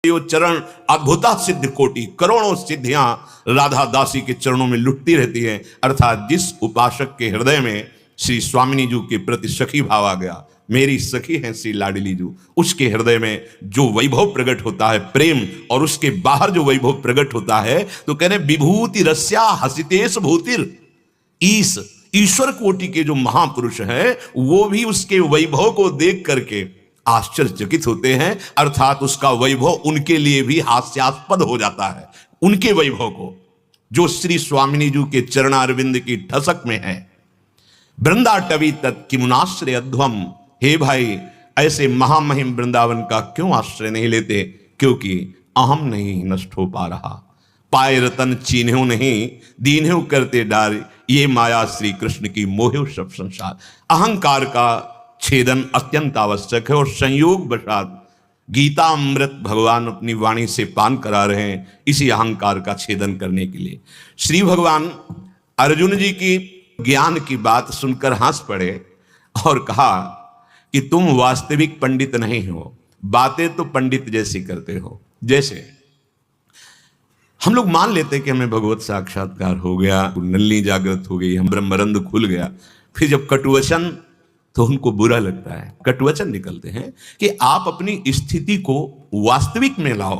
यो चरण अद्भुता सिद्ध कोटि, करोड़ों सिद्धियां राधा दासी के चरणों में लुटती रहती हैं। अर्थात जिस उपासक के हृदय में श्री स्वामिनी जी के प्रति सखी भाव आ गया, मेरी सखी है श्री लाडली जी, उसके हृदय में जो वैभव प्रकट होता है प्रेम, और उसके बाहर जो वैभव प्रकट होता है, तो कह रहे विभूति रस्या हसितेश भूतिर, ईश्वर कोटि के जो महापुरुष हैं वो भी उसके वैभव को देख करके आश्चर्यचकित होते हैं। अर्थात उसका वैभव उनके लिए भी हास्यास्पद हो जाता है। उनके वैभव को जो श्री स्वामिनी जी के चरणारविंद की ठसक में है। वृंदाटवी तत्किमुनाश्रय अध्वम, हे भाई ऐसे महामहिम वृंदावन का क्यों आश्रय नहीं लेते? क्योंकि अहम नहीं नष्ट हो पा रहा, पाए रतन चीन्ह्यो नहीं, दीन्ह्यो करते डार, ये माया श्री कृष्ण की मोहे सब संसार। अहंकार का छेदन अत्यंत आवश्यक है और संयोग वशात गीता अमृत भगवान अपनी वाणी से पान करा रहे हैं, इसी अहंकार का छेदन करने के लिए। श्री भगवान अर्जुन जी की ज्ञान की बात सुनकर हंस पड़े और कहा कि तुम वास्तविक पंडित नहीं हो, बातें तो पंडित जैसी करते हो। जैसे हम लोग मान लेते कि हमें भगवत साक्षात्कार हो गया, नल्ली जागृत हो गई, हम ब्रह्मरंध खुल गया, फिर जब कटुवचन, तो उनको बुरा लगता है, कटुवचन निकलते हैं कि आप अपनी स्थिति को वास्तविक में लाओ।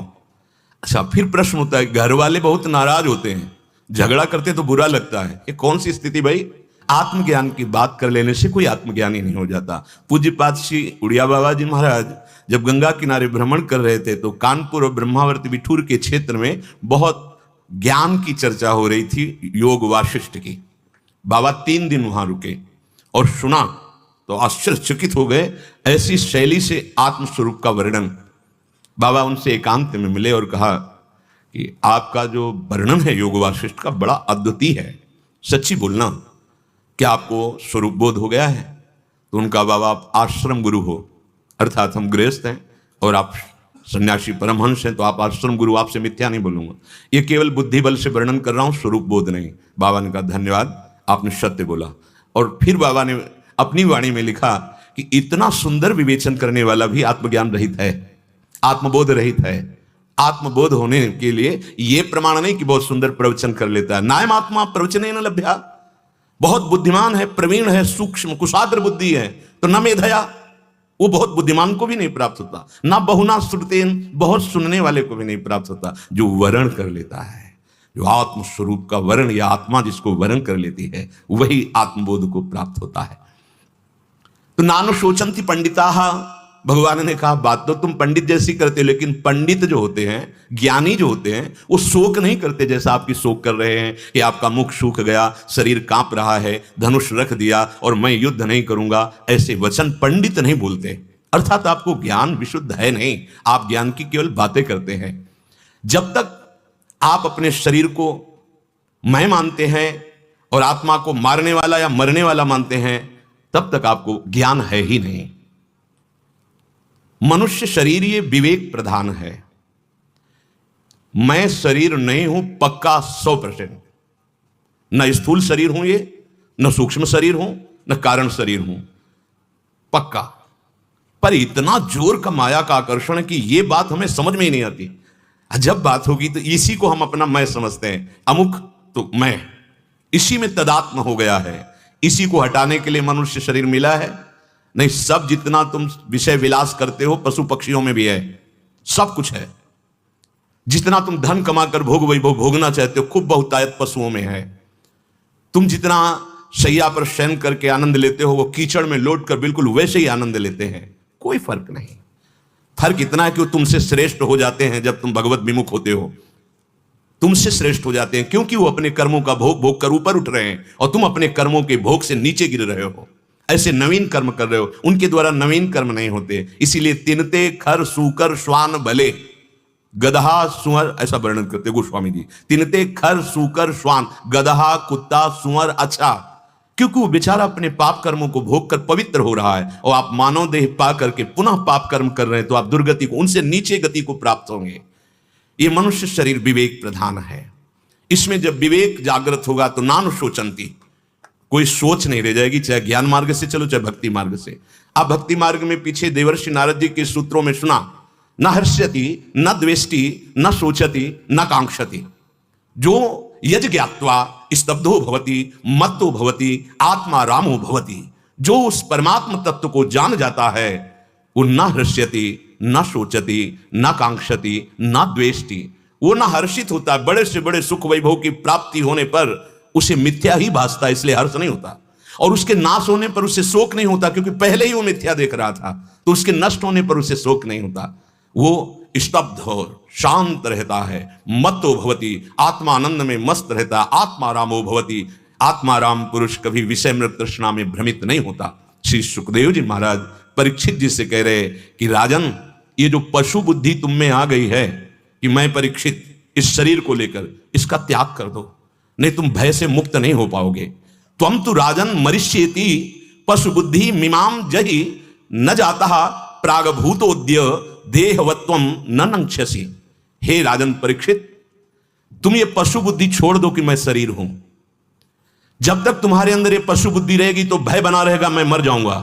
अच्छा, फिर प्रश्न होता है, घर वाले बहुत नाराज होते हैं, झगड़ा करते तो बुरा लगता है, ये कौन सी स्थिति भाई? आत्मज्ञान की बात कर लेने से कोई आत्मज्ञानी नहीं हो जाता। पूज्यपाद श्री उड़िया बाबा जी महाराज जब गंगा किनारे भ्रमण कर रहे थे तो कानपुर और ब्रह्मावर्त बिठूर के क्षेत्र में बहुत ज्ञान की चर्चा हो रही थी, योग वाशिष्ठ की। बाबा 3 दिन वहां रुके और सुना तो आश्चर्यचकित हो गए, ऐसी शैली से आत्मस्वरूप का वर्णन। बाबा उनसे एकांत में मिले और कहा कि आपका जो वर्णन है योग वाशिष्ठ का बड़ा अद्वितीय है, सच्ची बोलना, क्या आपको स्वरूप बोध हो गया है? तो उनका, बाबा आप आश्रम गुरु हो, अर्थात हम गृहस्थ हैं और आप सन्यासी परमहंस हैं, तो आप आश्रम गुरु, आपसे मिथ्या नहीं बोलूंगा, ये केवल बुद्धि बल से वर्णन कर रहा हूं, स्वरूप बोध नहीं। बाबा ने कहा धन्यवाद, आपने सत्य बोला। और फिर बाबा ने अपनी वाणी में लिखा कि इतना सुंदर विवेचन करने वाला भी आत्मज्ञान रहित है, आत्मबोध रहित है। आत्मबोध होने के लिए यह प्रमाण नहीं कि बहुत सुंदर प्रवचन कर लेता है, नायम आत्मा प्रवचने न लभ्या, बहुत बुद्धिमान है, प्रवीण है, सूक्ष्म कुशाग्र बुद्धि है, तो न मेधया, वो बहुत बुद्धिमान को भी नहीं प्राप्त होता, ना बहुना श्रुतेन, बहुत सुनने वाले को भी नहीं प्राप्त होता। जो वर्ण कर लेता है, जो आत्म स्वरूप का वर्ण या आत्मा जिसको वर्ण कर लेती है, वही आत्मबोध को प्राप्त होता है। तो नानु शोचंती पंडिता, भगवान ने कहा बात तो तुम पंडित जैसी करते हो, लेकिन पंडित जो होते हैं, ज्ञानी जो होते हैं, वो शोक नहीं करते जैसा आपकी शोक कर रहे हैं कि आपका मुख सूख गया, शरीर कांप रहा है, धनुष रख दिया और मैं युद्ध नहीं करूंगा, ऐसे वचन पंडित नहीं बोलते। अर्थात आपको ज्ञान विशुद्ध है नहीं, आप ज्ञान की केवल बातें करते हैं। जब तक आप अपने शरीर को मैं मानते हैं और आत्मा को मारने वाला या मरने वाला मानते हैं, तब तक आपको ज्ञान है ही नहीं। मनुष्य शरीर ये विवेक प्रधान है। मैं शरीर नहीं हूं पक्का 100%, न स्थूल शरीर हूं ये, न सूक्ष्म शरीर हूं, न कारण शरीर हूं, पक्का। पर इतना जोर का माया का आकर्षण है कि ये बात हमें समझ में ही नहीं आती। जब बात होगी तो इसी को हम अपना मैं समझते हैं, अमुक तो मैं, इसी में तदात्म हो गया है। इसी को हटाने के लिए मनुष्य शरीर मिला है नहीं। सब जितना तुम विषय विलास करते हो पशु पक्षियों में भी है, सब कुछ है। जितना तुम धन कमाकर भोग वैभव भोगना चाहते हो, खूब बहुतायत पशुओं में है। तुम जितना शैया पर शयन करके आनंद लेते हो, वो कीचड़ में लौट कर बिल्कुल वैसे ही आनंद लेते हैं। कोई फर्क नहीं। फर्क इतना है कि वो तुमसे श्रेष्ठ हो जाते हैं जब तुम भगवत विमुख होते हो, तुमसे श्रेष्ठ हो जाते हैं, क्योंकि वो अपने कर्मों का भोग भोग कर ऊपर उठ रहे हैं और तुम अपने कर्मों के भोग से नीचे गिर रहे हो। ऐसे नवीन कर्म कर रहे हो, उनके द्वारा नवीन कर्म नहीं होते। इसीलिए तिनते खर सूकर श्वान भले, गदहा सुअर, ऐसा वर्णन करते गोस्वामी जी। तिनते खर सूकर श्वान, गदहा कुत्ता सुअर अच्छा, क्योंकि वो बेचारा अपने पाप कर्मों को भोग कर पवित्र हो रहा है और आप मानव देह पा करके पुनः पाप कर्म कर रहे हैं, तो आप दुर्गति को, उनसे नीचे गति को प्राप्त होंगे। ये मनुष्य शरीर विवेक प्रधान है। इसमें जब विवेक जागृत होगा तो नानु शोचंती, कोई सोच नहीं रह जाएगी, चाहे ज्ञान मार्ग से चलो चाहे भक्ति मार्ग से। आप भक्ति मार्ग में पीछे देवर्षि नारद जी के सूत्रों में सुना, न हर्ष्यति न द्वेष्टि न शोचति न कांक्षति। जो यज ज्ञात्वा स्तब्धो भवति मत्तो भवति आत्मा रामो भवति। जो उस परमात्म तत्व को जान जाता है वो न हर्ष्यति न शोचति न कांक्षति न द्वेष्टि। वो न हर्षित होता, बड़े से बड़े सुख वैभव की प्राप्ति होने पर उसे मिथ्या ही भासता, इसलिए हर्ष नहीं होता। और उसके नाश होने पर उसे शोक नहीं होता, क्योंकि पहले ही वो मिथ्या देख रहा था, तो उसके नष्ट होने पर उसे शोक नहीं होता। वो स्तब्ध और शांत रहता है। मत्तो भवति, आत्मा आनंद में मस्त रहता। आत्मा रामो भवति, आत्मा राम पुरुष कभी विषय मृत तृष्णा में भ्रमित नहीं होता। श्री सुखदेव जी महाराज परीक्षित जी से कह रहे कि राजन, ये जो पशु बुद्धि तुम में आ गई है कि मैं परीक्षित इस शरीर को लेकर, इसका त्याग कर दो, नहीं तुम भय से मुक्त नहीं हो पाओगे। त्वम तु राजन मरिष्येति पशु बुद्धि मिमाम जहि न जाता प्रागभूतोद्य देहवत्वम न नंक्षसी। हे राजन परीक्षित, तुम ये पशु बुद्धि छोड़ दो कि मैं शरीर हूं। जब तक तुम्हारे अंदर ये पशु बुद्धि रहेगी तो भय बना रहेगा, मैं मर जाऊंगा।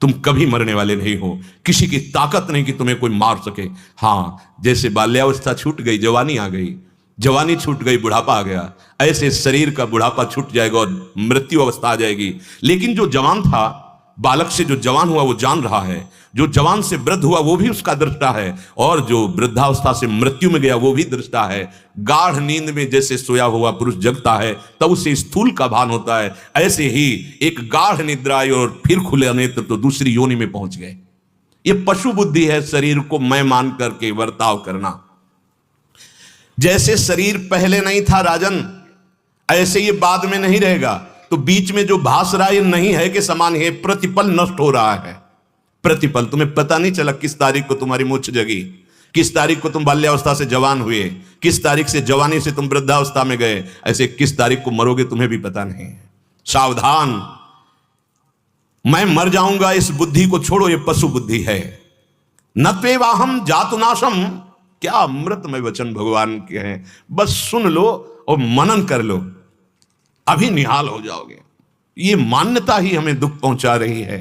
तुम कभी मरने वाले नहीं हो, किसी की ताकत नहीं कि तुम्हें कोई मार सके। हां, जैसे बाल्यावस्था छूट गई, जवानी आ गई, जवानी छूट गई, बुढ़ापा आ गया, ऐसे शरीर का बुढ़ापा छूट जाएगा और मृत्यु अवस्था आ जाएगी। लेकिन जो जवान था, बालक से जो जवान हुआ वो जान रहा है, जो जवान से वृद्ध हुआ वो भी उसका दृष्टा है, और जो वृद्धावस्था से मृत्यु में गया वो भी दृष्टा है। गाढ़ नींद में जैसे सोया हुआ पुरुष जगता है तब उसे स्थूल का भान होता है, ऐसे ही एक गाढ़ निद्रा आई और फिर खुले नेत्र तो दूसरी योनि में पहुंच गए। ये पशु बुद्धि है, शरीर को मैं मान करके वर्ताव करना। जैसे शरीर पहले नहीं था राजन, ऐसे ये बाद में नहीं रहेगा। तो बीच में जो भास रहा है ये नहीं है कि समान है, प्रतिपल नष्ट हो रहा है। प्रतिपल, तुम्हें पता नहीं चला किस तारीख को तुम्हारी मूछ जगी, किस तारीख को तुम बाल्यावस्था से जवान हुए, किस तारीख से जवानी से तुम वृद्धावस्था में गए, ऐसे किस तारीख को मरोगे तुम्हें भी पता नहीं है। सावधान, मैं मर जाऊंगा इस बुद्धि को छोड़ो, ये पशु बुद्धि है। न त्वेवाहम जातुनाशम, क्या अमृतमय वचन भगवान के हैं, बस सुन लो और मनन कर लो, अभी निहाल हो जाओगे। ये मान्यता ही हमें दुख पहुंचा रही है।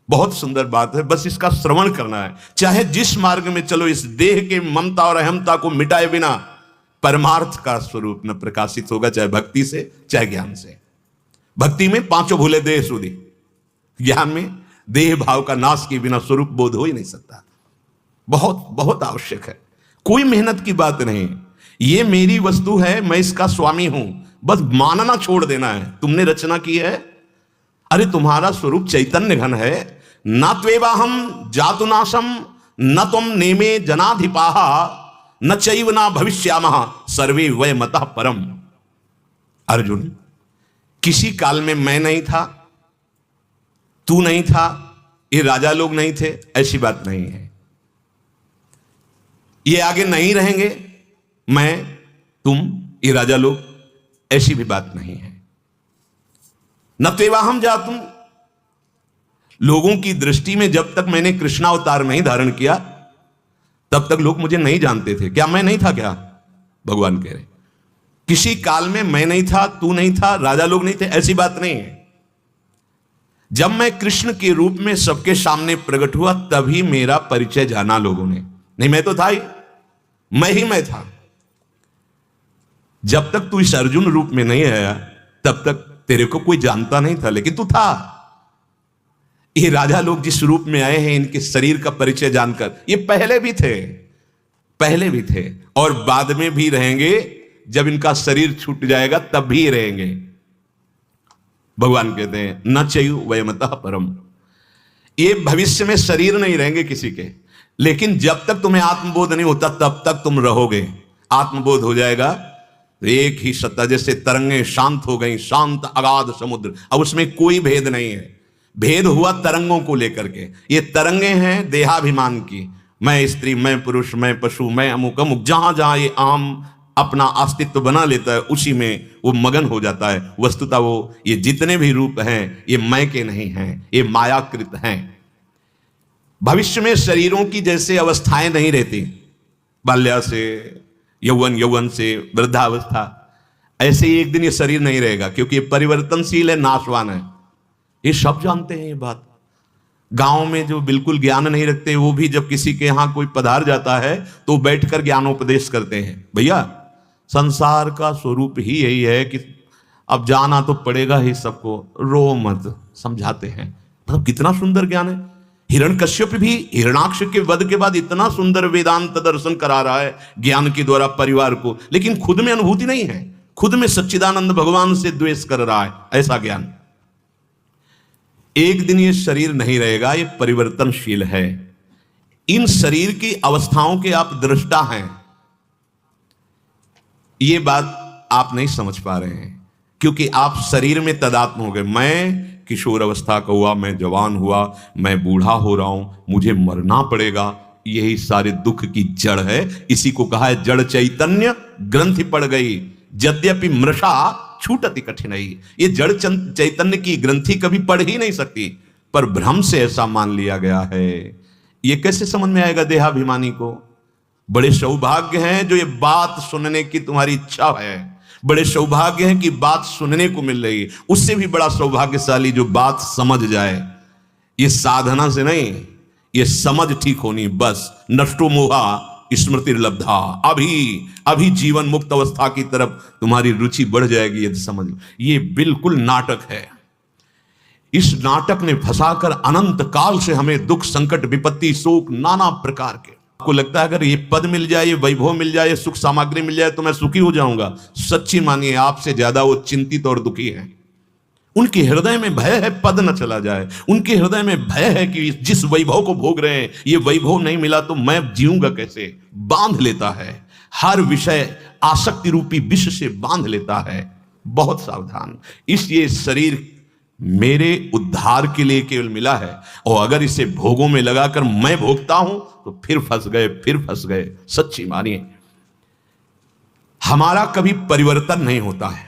बहुत सुंदर बात है, बस इसका श्रवण करना है। चाहे जिस मार्ग में चलो, इस देह के ममता और अहमता को मिटाए बिना परमार्थ का स्वरूप न प्रकाशित होगा, चाहे भक्ति से चाहे ज्ञान से। भक्ति में पांचों भूले देह सुधी, ज्ञान में देह भाव का नाश के बिना स्वरूप बोध हो ही नहीं सकता। बहुत बहुत आवश्यक है, कोई मेहनत की बात नहीं। ये मेरी वस्तु है, मैं इसका स्वामी हूं, बस मानना छोड़ देना है। तुमने रचना की है, अरे तुम्हारा स्वरूप चैतन्य घन है। न त्वेवाहम जातुनाशम न तुम नेमे जनाधिपाः न चैव न भविष्यामः सर्वे वै मतः परम। अर्जुन, किसी काल में मैं नहीं था, तू नहीं था, ये राजा लोग नहीं थे, ऐसी बात नहीं है। ये आगे नहीं रहेंगे, मैं, तुम, ये राजा लोग, ऐसी भी बात नहीं है। न त्वेवाहम जातुम, लोगों की दृष्टि में जब तक मैंने कृष्णावतार नहीं धारण किया तब तक लोग मुझे नहीं जानते थे। क्या मैं नहीं था क्या? भगवान कह रहे किसी काल में मैं नहीं था, तू नहीं था, राजा लोग नहीं थे, ऐसी बात नहीं है। जब मैं कृष्ण के रूप में सबके सामने प्रकट हुआ तभी मेरा परिचय जाना लोगों ने, नहीं मैं तो था ही, मैं ही मैं था। जब तक तू इस अर्जुन रूप में नहीं आया तब तक तेरे को कोई जानता नहीं था, लेकिन तू था। ये राजा लोग जिस रूप में आए हैं, इनके शरीर का परिचय जानकर, ये पहले भी थे, पहले भी थे और बाद में भी रहेंगे। जब इनका शरीर छूट जाएगा तब भी रहेंगे। भगवान कहते हैं न चैव वै मतः परम, ये भविष्य में शरीर नहीं रहेंगे किसी के, लेकिन जब तक तुम्हें आत्मबोध नहीं होता तब तक तुम रहोगे। आत्मबोध हो जाएगा तो एक ही सत्ता, जैसे तरंगें शांत हो गई, शांत अगाध समुद्र, अब उसमें कोई भेद नहीं है। भेद हुआ तरंगों को लेकर के। ये तरंगे हैं देहाभिमान की, मैं स्त्री, मैं पुरुष, मैं पशु, मैं अमुक अमुक। जहां जहां ये आम अपना अस्तित्व बना लेता है उसी में वो मगन हो जाता है। वस्तुतः वो ये जितने भी रूप हैं ये मैं के नहीं हैं, ये मायाकृत हैं। भविष्य में शरीरों की जैसे अवस्थाएं नहीं रहती, बाल्या से यौवन, यौवन से वृद्धावस्था, ऐसे ही एक दिन ये शरीर नहीं रहेगा, क्योंकि ये परिवर्तनशील है, नाशवान है। ये सब जानते हैं ये बात। गांव में जो बिल्कुल ज्ञान नहीं रखते वो भी जब किसी के यहां कोई पधार जाता है तो बैठकर ज्ञानोपदेश करते हैं। भैया संसार का स्वरूप ही यही है कि अब जाना तो पड़ेगा ही सबको, रो मत, समझाते हैं। मतलब कितना सुंदर ज्ञान है। हिरण्यकश्यप भी हिरणाक्ष के वध के बाद इतना सुंदर वेदांत दर्शन करा रहा है ज्ञान के द्वारा परिवार को, लेकिन खुद में अनुभूति नहीं है, खुद में सच्चिदानंद भगवान से द्वेष कर रहा है। ऐसा ज्ञान। एक दिन ये शरीर नहीं रहेगा, ये परिवर्तनशील है। इन शरीर की अवस्थाओं के आप दृष्टा हैं, ये बात आप नहीं समझ पा रहे हैं क्योंकि आप शरीर में तदात्म हो गए। मैं किशोर अवस्था का हुआ, मैं जवान हुआ, मैं बूढ़ा हो रहा हूं, मुझे मरना पड़ेगा, यही सारे दुख की जड़ है। इसी को कहा है जड़ चैतन्य ग्रंथि पड़ गई, यद्यपि मृषा छूटति कठिनाई। ये जड़ चैतन्य की ग्रंथि कभी पढ़ ही नहीं सकती, पर भ्रम से ऐसा मान लिया गया है। ये कैसे समझ में आएगा देहाभिमानी को? बड़े सौभाग्य हैं जो ये बात सुनने की तुम्हारी इच्छा है, बड़े सौभाग्य हैं कि बात सुनने को मिल रही है। उससे भी बड़ा सौभाग्यशाली जो बात समझ जाए। ये साधना से नहीं, ये समझ ठीक होनी बस। नष्टो मोहा स्मृति लब्धा। अभी जीवन मुक्त अवस्था की तरफ तुम्हारी रुचि बढ़ जाएगी यदि समझ लो। ये बिल्कुल नाटक है। इस नाटक ने फंसाकर अनंत काल से हमें दुख, संकट, विपत्ति, शोक, नाना प्रकार के। आपको लगता है अगर ये पद मिल जाए, ये वैभव मिल जाए, सुख सामग्री मिल जाए तो मैं सुखी हो जाऊंगा। सच्ची मानिए आपसे ज्यादा वो चिंतित और दुखी है। उनके हृदय में भय है पद न चला जाए, उनके हृदय में भय है कि जिस वैभव को भोग रहे हैं ये वैभव नहीं मिला तो मैं जीऊंगा कैसे। बांध लेता है, हर विषय आसक्ति रूपी विष से बांध लेता है। बहुत सावधान। इसलिए शरीर मेरे उद्धार के लिए केवल मिला है, और अगर इसे भोगों में लगाकर मैं भोगता हूं तो फिर फंस गए। सच्ची मानिए हमारा कभी परिवर्तन नहीं होता है।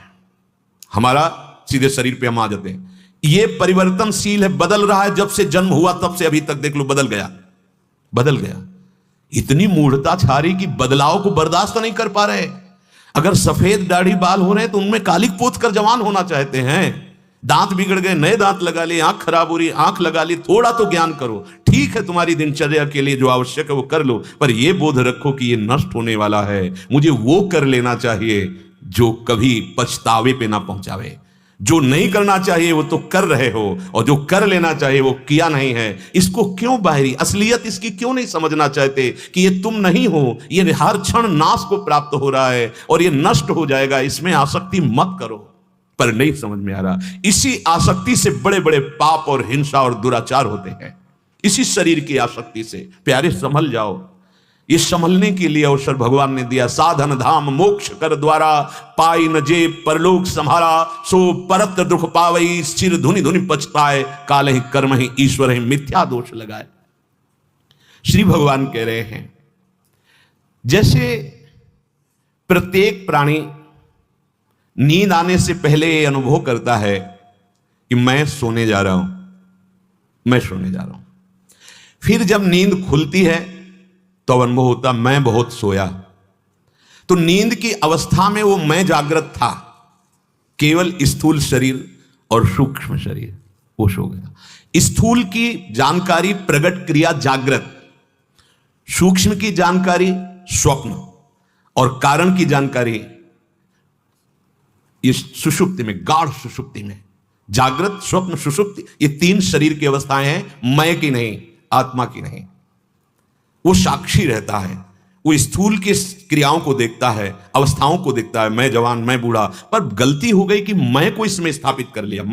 हमारा सीधे शरीर पे हम आ जाते हैं। ये परिवर्तनशील है, बदल रहा है। जब से जन्म हुआ तब से अभी तक देख लो बदल गया। इतनी मूढ़ता छा रही कि बदलाव को बर्दाश्त नहीं कर पा रहे। अगर सफेद दाढ़ी बाल हो रहे हैं तो उनमें कालिक पोत कर जवान होना चाहते हैं। दांत बिगड़ गए, नए दांत लगा लिए, आंख खराब हो रही, आंख लगा ली। थोड़ा तो ज्ञान करो। ठीक है तुम्हारी दिनचर्या के लिए जो आवश्यक है वो कर लो, पर यह बोध रखो कि ये नष्ट होने वाला है। मुझे वो कर लेना चाहिए जो कभी पछतावे पे ना पहुंचावे। जो नहीं करना चाहिए वो तो कर रहे हो, और जो कर लेना चाहिए वो किया नहीं है। इसको क्यों बाहरी असलियत इसकी क्यों नहीं समझना चाहते कि ये तुम नहीं हो, ये हर क्षण नाश को प्राप्त हो रहा है और ये नष्ट हो जाएगा। इसमें आसक्ति मत करो, पर नहीं समझ में आ रहा। इसी आसक्ति से बड़े बड़े पाप और हिंसा और दुराचार होते हैं। इसी शरीर की आसक्ति से। प्यारे संभल जाओ। ये संभलने के लिए अवसर भगवान ने दिया। साधन धाम मोक्ष कर द्वारा, पाई न जे परलोक संहारा, सो परत दुख पावई, सिर धुनि धुनि पछताए, काल ही कर्म ही ईश्वर ही मिथ्या दोष लगाए। श्री भगवान कह रहे हैं जैसे प्रत्येक प्राणी नींद आने से पहले ये अनुभव करता है कि मैं सोने जा रहा हूं। फिर जब नींद खुलती है तो अनुभव होता मैं बहुत सोया। तो नींद की अवस्था में वो मैं जागृत था, केवल स्थूल शरीर और सूक्ष्म शरीर वो सो गया। स्थूल की जानकारी प्रगट क्रिया जागृत, सूक्ष्म की जानकारी स्वप्न, और कारण की जानकारी इस सुषुप्ति में, गाढ़ सुषुप्ति में। जागृत, स्वप्न, सुषुप्ति, ये तीन शरीर की अवस्थाएं हैं, मैं की नहीं, आत्मा की नहीं। वो साक्षी रहता है, वो स्थूल की क्रियाओं को देखता है, अवस्थाओं को देखता है, मैं जवान, मैं बूढ़ा। पर गलती हो गई कि मैं को इसमें स्थापित कर लिया।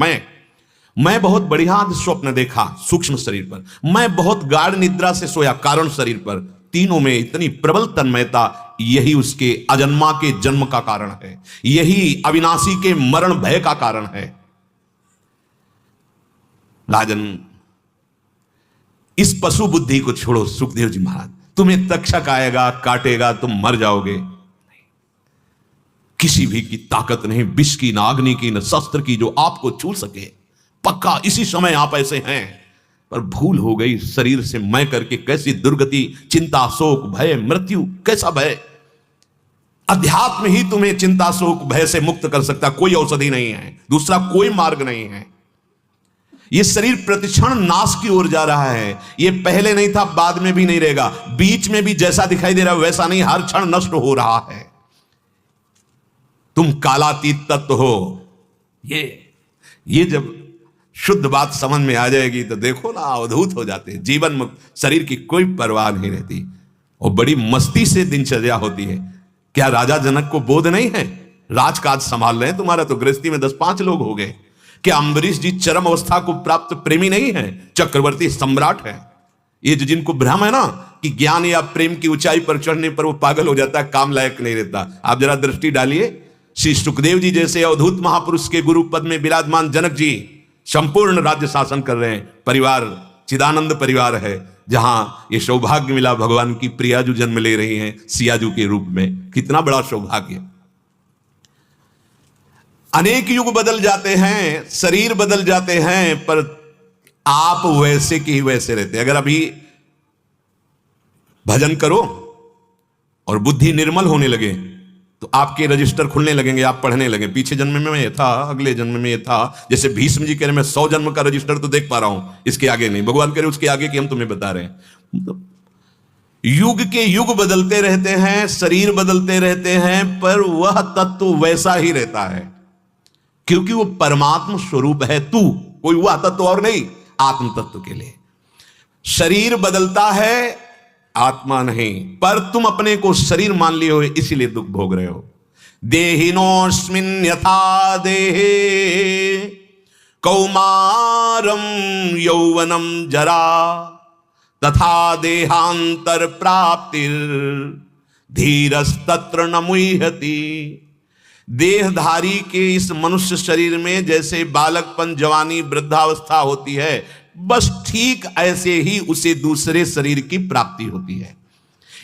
मैं बहुत बढ़िया स्वप्न देखा सूक्ष्म शरीर पर, मैं बहुत गाढ़ निद्रा से सोया कारण शरीर पर। तीनों में इतनी प्रबल तन्मयता, यही उसके अजन्मा के जन्म का कारण है, यही अविनाशी के मरण भय का कारण है। राजन, इस पशु बुद्धि को छोड़ो। सुखदेव जी महाराज, तुम्हें तक्षक आएगा, काटेगा, तुम मर जाओगे। किसी भी की ताकत नहीं, विष की, न अग्नि की, न शस्त्र की जो आपको छू सके। पक्का इसी समय आप ऐसे हैं, पर भूल हो गई शरीर से मैं करके। कैसी दुर्गति, चिंता, शोक, भय, मृत्यु, कैसा भय। अध्यात्म ही तुम्हें चिंता, शोक, भय से मुक्त कर सकता। कोई औषधि नहीं है, दूसरा कोई मार्ग नहीं है। ये शरीर प्रतिक्षण नाश की ओर जा रहा है। ये पहले नहीं था, बाद में भी नहीं रहेगा, बीच में भी जैसा दिखाई दे रहा है वैसा नहीं, हर क्षण नष्ट हो रहा है। तुम कालातीत तत्व हो। ये जब शुद्ध बात समझ में आ जाएगी तो देखो ना, अवधूत हो जाते हैं। जीवन मुक्त, शरीर की कोई परवाह नहीं रहती और बड़ी मस्ती से दिनचर्या होती है। क्या राजा जनक को बोध नहीं है? राजकाज संभाल रहे हैं, तुम्हारा तो गृहस्थी में 10-5 लोग हो गए। क्या अम्बरीश जी चरम अवस्था को प्राप्त प्रेमी नहीं है? चक्रवर्ती सम्राट है। ये जो जिनको भ्रम है ना कि ज्ञान या प्रेम की ऊंचाई पर चढ़ने पर वो पागल हो जाता है, काम लायक नहीं रहता, आप जरा दृष्टि डालिए। श्री सुखदेव जी जैसे अवधूत महापुरुष के गुरु पद में विराजमान जनक जी संपूर्ण राज्य शासन कर रहे हैं। परिवार चिदानंद परिवार है, जहां ये सौभाग्य मिला, भगवान की प्रियाजू जन्म ले रही हैं सियाजू के रूप में। कितना बड़ा सौभाग्य। अनेक युग बदल जाते हैं, शरीर बदल जाते हैं, पर आप वैसे के ही वैसे रहते हैं। अगर अभी भजन करो और बुद्धि निर्मल होने लगे तो आपके रजिस्टर खुलने लगेंगे, आप पढ़ने लगे, पीछे जन्म में ये था, अगले जन्म में ये था। जैसे भीष्म जी कह रहे मैं 100 जन्म का रजिस्टर तो देख पा रहा हूं, इसके आगे नहीं। भगवान कह रहे उसके आगे की हम तुम्हें बता रहे हैं। युग के युग बदलते रहते हैं, शरीर बदलते रहते हैं, पर वह तत्व वैसा ही रहता है, क्योंकि वो परमात्म स्वरूप है। तू कोई वह तत्व और नहीं, आत्म तत्व के लिए शरीर बदलता है, आत्मा नहीं। पर तुम अपने को शरीर मान लिए हो, इसीलिए दुख भोग रहे हो। देहिनोस्मिन् यथा देहे कौमारम यौवनम जरा तथा देहांतर प्राप्तिर धीरस्तत्र न मुह्यति। देहधारी के इस मनुष्य शरीर में जैसे बालकपन, जवानी, वृद्धावस्था होती है, बस ठीक ऐसे ही उसे दूसरे शरीर की प्राप्ति होती है।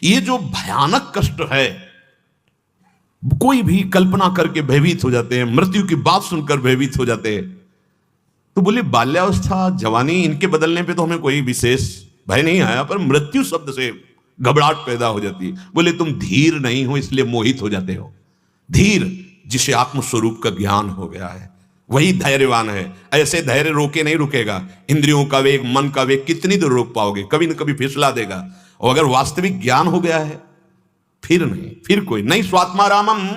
ये जो भयानक कष्ट है, कोई भी कल्पना करके भयभीत हो जाते हैं, मृत्यु की बात सुनकर भयभीत हो जाते हैं। तो बोले बाल्यावस्था, जवानी, इनके बदलने पे तो हमें कोई विशेष भय नहीं आया, पर मृत्यु शब्द से घबराहट पैदा हो जाती है। बोले तुम धीर नहीं हो, इसलिए मोहित हो जाते हो। धीर जिसे आत्मस्वरूप का ज्ञान हो गया है, वही धैर्यवान है। ऐसे धैर्य रोके नहीं रुकेगा। इंद्रियों का वेग, मन का वेग कितनी देर रोक पाओगे? कभी न कभी फिसला देगा। और अगर वास्तविक ज्ञान हो गया है, फिर नहीं, फिर कोई नहीं। स्वात्मा रामम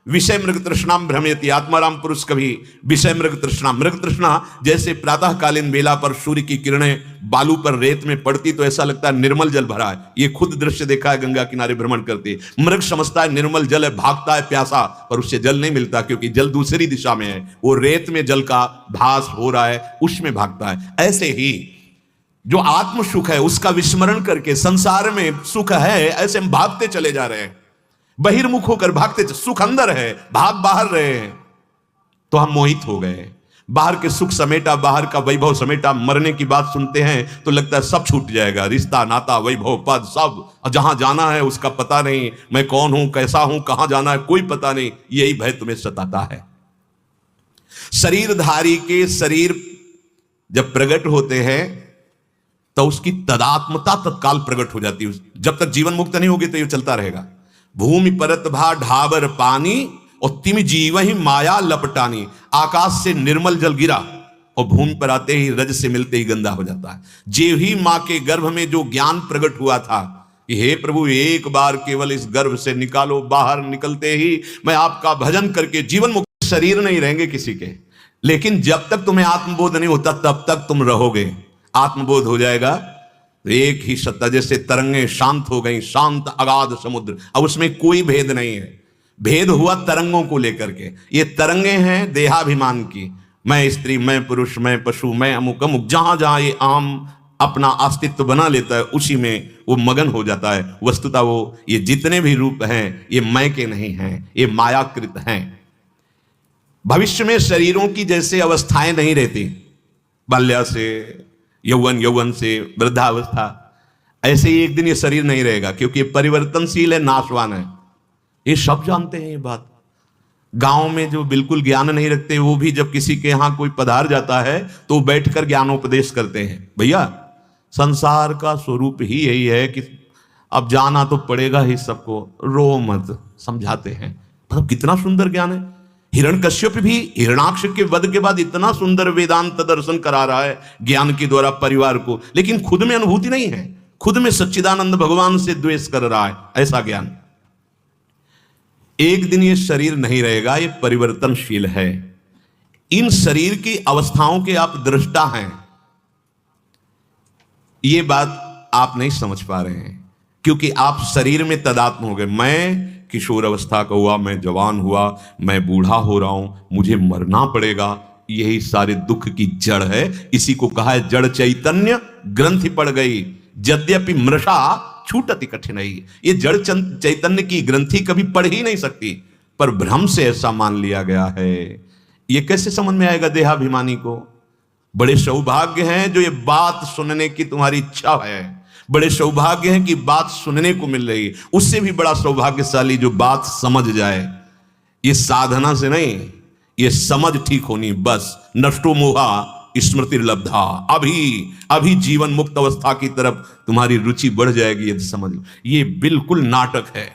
विषय मृग तृष्णाम भ्रमयति। आत्माराम पुरुष कभी विषय मृग तृष्णा, मृग तृष्णा जैसे प्रातःकालीन बेला पर सूर्य की किरणें बालू पर रेत में पड़ती तो ऐसा लगता है निर्मल जल भरा है। ये खुद दृश्य देखा है, गंगा किनारे भ्रमण करते मृग समझता है निर्मल जल है, भागता है प्यासा, पर उससे जल नहीं मिलता क्योंकि जल दूसरी दिशा में है। वो रेत में जल का भास हो रहा है, उसमें भागता है। ऐसे ही जो आत्म सुख है उसका विस्मरण करके संसार में सुख है, ऐसे हम भागते चले जा रहे हैं, बहिर्मुख होकर भागते। सुख अंदर है, भाग बाहर रहे हैं, तो हम मोहित हो गए। बाहर के सुख समेटा, बाहर का वैभव समेटा, मरने की बात सुनते हैं तो लगता है सब छूट जाएगा, रिश्ता, नाता, वैभव, पद, सब। जहां जाना है उसका पता नहीं, मैं कौन हूं, कैसा हूं, कहां जाना है, कोई पता नहीं। यही भय तुम्हें सताता है। शरीरधारी के शरीर जब प्रकट होते हैं तो उसकी तदात्मता तत्काल प्रकट हो जाती है। जब तक जीवन मुक्त नहीं होगी तो ये चलता रहेगा। भूमि परत भा ढाबर पानी और तिम जीव ही माया लपटानी। आकाश से निर्मल जल गिरा और भूमि पर आते ही, रज से मिलते ही गंदा हो जाता है। जे ही मां के गर्भ में जो ज्ञान प्रकट हुआ था कि हे प्रभु एक बार केवल इस गर्भ से निकालो, बाहर निकलते ही मैं आपका भजन करके जीवन मुक्त। शरीर नहीं रहेंगे किसी के, लेकिन जब तक तुम्हें आत्मबोध नहीं होता तब तक तुम रहोगे। आत्मबोध हो जाएगा तो एक ही सत्ता, जैसे तरंगें शांत हो गई, शांत अगाध समुद्र, अब उसमें कोई भेद नहीं है। भेद हुआ तरंगों को लेकर के। ये तरंगें हैं देहाभिमान की, मैं स्त्री, मैं पुरुष, मैं पशु, मैं अमुक अमुक। जहां जहां ये आम अपना अस्तित्व बना लेता है उसी में वो मगन हो जाता है। वस्तुतः वो ये जितने भी रूप हैं ये मैं के नहीं हैं, ये मायाकृत हैं। भविष्य में शरीरों की जैसे अवस्थाएं नहीं रहती, बाल्या से यौवन, यौवन से वृद्धावस्था, ऐसे ही एक दिन ये शरीर नहीं रहेगा, क्योंकि ये परिवर्तनशील है, नाशवान है। ये सब जानते हैं ये बात। गांव में जो बिल्कुल ज्ञान नहीं रखते वो भी जब किसी के यहां कोई पधार जाता है तो बैठकर ज्ञानोपदेश करते हैं। भैया संसार का स्वरूप ही यही है कि अब जाना तो पड़ेगा ही सबको, रो मत, समझाते हैं। मतलब कितना सुंदर ज्ञान है। हिरण्यकश्यप भी हिरणाक्ष के वध के बाद इतना सुंदर वेदांत दर्शन करा रहा है ज्ञान के द्वारा परिवार को, लेकिन खुद में अनुभूति नहीं है, खुद में सच्चिदानंद भगवान से द्वेष कर रहा है। ऐसा ज्ञान एक दिन ये शरीर नहीं रहेगा, ये परिवर्तनशील है। इन शरीर की अवस्थाओं के आप दृष्टा हैं, ये बात आप नहीं समझ पा रहे हैं क्योंकि आप शरीर में तदात्म हो गए। मैं किशोर अवस्था का हुआ, मैं जवान हुआ, मैं बूढ़ा हो रहा हूं, मुझे मरना पड़ेगा, यही सारे दुख की जड़ है। इसी को कहा है जड़ चैतन्य ग्रंथि पड़ गई, यद्यपि मृषा छूटति कठिनाई। ये जड़ चैतन्य की ग्रंथि कभी पढ़ ही नहीं सकती, पर भ्रम से ऐसा मान लिया गया है। ये कैसे समझ में आएगा देहाभिमानी को? बड़े सौभाग्य हैं जो ये बात सुनने की तुम्हारी इच्छा है, बड़े सौभाग्य हैं कि बात सुनने को मिल रही, उससे भी बड़ा सौभाग्यशाली जो बात समझ जाए। ये साधना से नहीं, ये समझ ठीक होनी बस। नष्टो मोहा स्मृति लब्धा, अभी जीवन मुक्त अवस्था की तरफ तुम्हारी रुचि बढ़ जाएगी यदि समझ लो। ये बिल्कुल नाटक है।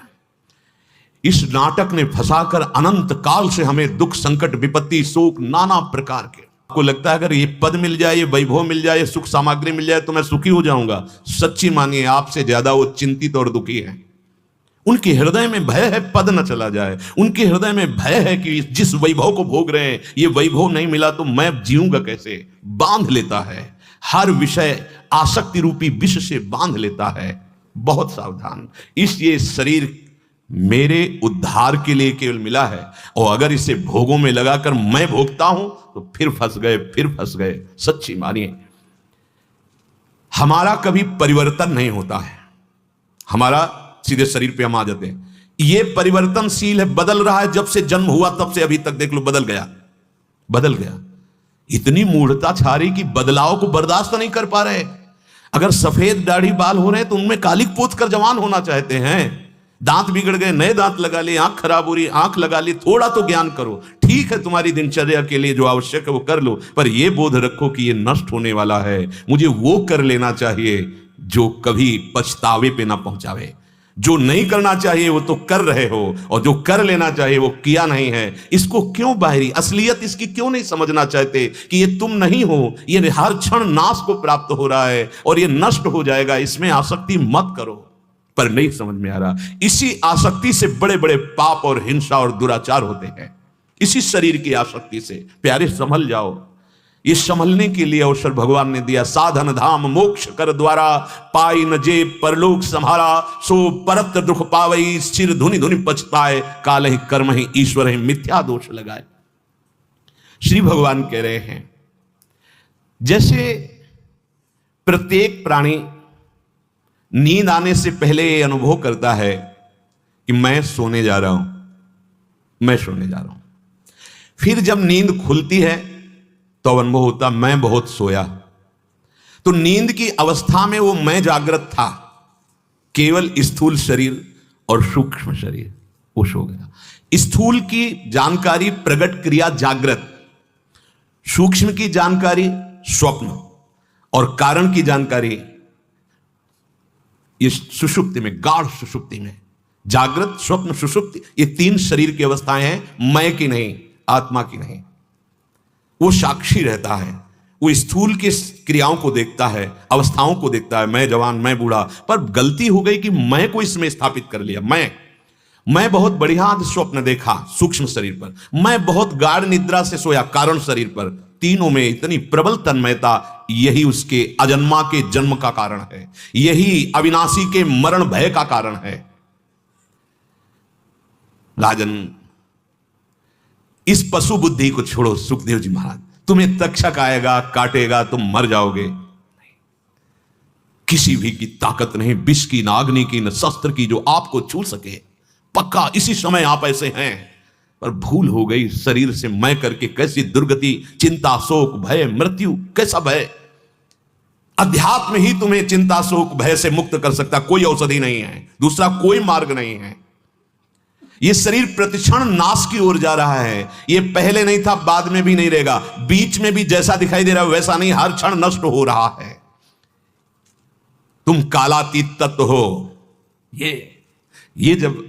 इस नाटक ने फंसाकर अनंत काल से हमें दुख संकट विपत्ति शोक नाना प्रकार के, आपको लगता है अगर ये पद मिल जाए, ये वैभव मिल जाए, सुख सामग्री मिल जाए तो मैं सुखी हो जाऊंगा। सच्ची मानिए आपसे ज्यादा वो चिंतित और दुखी है। उनके हृदय में भय है पद न चला जाए, उनके हृदय में भय है कि जिस वैभव को भोग रहे हैं ये वैभव नहीं मिला तो मैं जीऊंगा कैसे। बांध लेता है, हर विषय आसक्ति रूपी विष से बांध लेता है। बहुत सावधान। इसलिए शरीर मेरे उद्धार के लिए केवल मिला है, और अगर इसे भोगों में लगाकर मैं भोगता हूं तो फिर फंस गए। सच्ची मानिए हमारा कभी परिवर्तन नहीं होता है, हमारा सीधे शरीर पे हम आ जाते हैं। ये परिवर्तनशील है, बदल रहा है। जब से जन्म हुआ तब से अभी तक देख लो बदल गया। इतनी मूढ़ता छा रही कि बदलाव को बर्दाश्त नहीं कर पा रहे। अगर सफेद दाढ़ी बाल हो रहे हैं तो उनमें कालिक पोत कर जवान होना चाहते हैं। दांत बिगड़ गए, नए दांत लगा लिए, आंख खराब हो रही, आंख लगा ली। थोड़ा तो ज्ञान करो, ठीक है तुम्हारी दिनचर्या के लिए जो आवश्यक है वो कर लो, पर यह बोध रखो कि ये नष्ट होने वाला है। मुझे वो कर लेना चाहिए जो कभी पछतावे पे ना पहुंचावे। जो नहीं करना चाहिए वो तो कर रहे हो, और जो कर लेना चाहिए वो किया नहीं है। इसको क्यों बाहरी असलियत इसकी क्यों नहीं समझना चाहते कि ये तुम नहीं हो, ये हर क्षण नाश को प्राप्त हो रहा है और ये नष्ट हो जाएगा। इसमें आसक्ति मत करो, पर नहीं समझ में आ रहा। इसी आसक्ति से बड़े बड़े पाप और हिंसा और दुराचार होते हैं, इसी शरीर की आसक्ति से। प्यारे संभल जाओ। ये संभलने के लिए अवसर भगवान ने दिया। साधन धाम मोक्ष कर द्वारा, पाई न जे परलोक संहारा, सो परत दुख पावई, सिर धुनि धुनि पछताए, काल ही कर्म ही ईश्वर ही मिथ्या दोष लगाए। श्री भगवान कह रहे हैं जैसे प्रत्येक प्राणी नींद आने से पहले ये अनुभव करता है कि मैं सोने जा रहा हूं, फिर जब नींद खुलती है तो अनुभव होता मैं बहुत सोया। तो नींद की अवस्था में वो मैं जागृत था, केवल स्थूल शरीर और सूक्ष्म शरीर वो सो गया। स्थूल की जानकारी प्रगट क्रिया जागृत, सूक्ष्म की जानकारी स्वप्न, और कारण की जानकारी ये सुषुप्ति में, गाढ़ सुषुप्ति में। जागृत स्वप्न सुषुप्ति ये तीन शरीर की अवस्थाएं हैं, मैं की नहीं, आत्मा की नहीं। वो साक्षी रहता है, वो स्थूल की क्रियाओं को देखता है, अवस्थाओं को देखता है, मैं जवान मैं बूढ़ा। पर गलती हो गई कि मैं को इसमें स्थापित कर लिया। मैं बहुत बढ़िया स्वप्न देखा सूक्ष्म शरीर पर, मैं बहुत गाढ़ निद्रा से सोया कारण शरीर पर। तीनों में इतनी प्रबल तन्मयता, यही उसके अजन्मा के जन्म का कारण है, यही अविनाशी के मरण भय का कारण है। राजन इस पशु बुद्धि को छोड़ो सुखदेव जी महाराज। तुम्हें तक्षक आएगा काटेगा तुम मर जाओगे, किसी भी की ताकत नहीं, विष की न अग्नि की न शस्त्र की जो आपको छू सके। पक्का इसी समय आप ऐसे हैं, पर भूल हो गई शरीर से मैं करके। कैसी दुर्गति, चिंता शोक भय मृत्यु, कैसा भय। अध्यात्म ही तुम्हें चिंता शोक भय से मुक्त कर सकता, कोई औषधि नहीं है, दूसरा कोई मार्ग नहीं है। ये शरीर प्रतिक्षण नाश की ओर जा रहा है। ये पहले नहीं था, बाद में भी नहीं रहेगा, बीच में भी जैसा दिखाई दे रहा है वैसा नहीं, हर क्षण नष्ट हो रहा है। तुम कालातीत तत्व हो। ये जब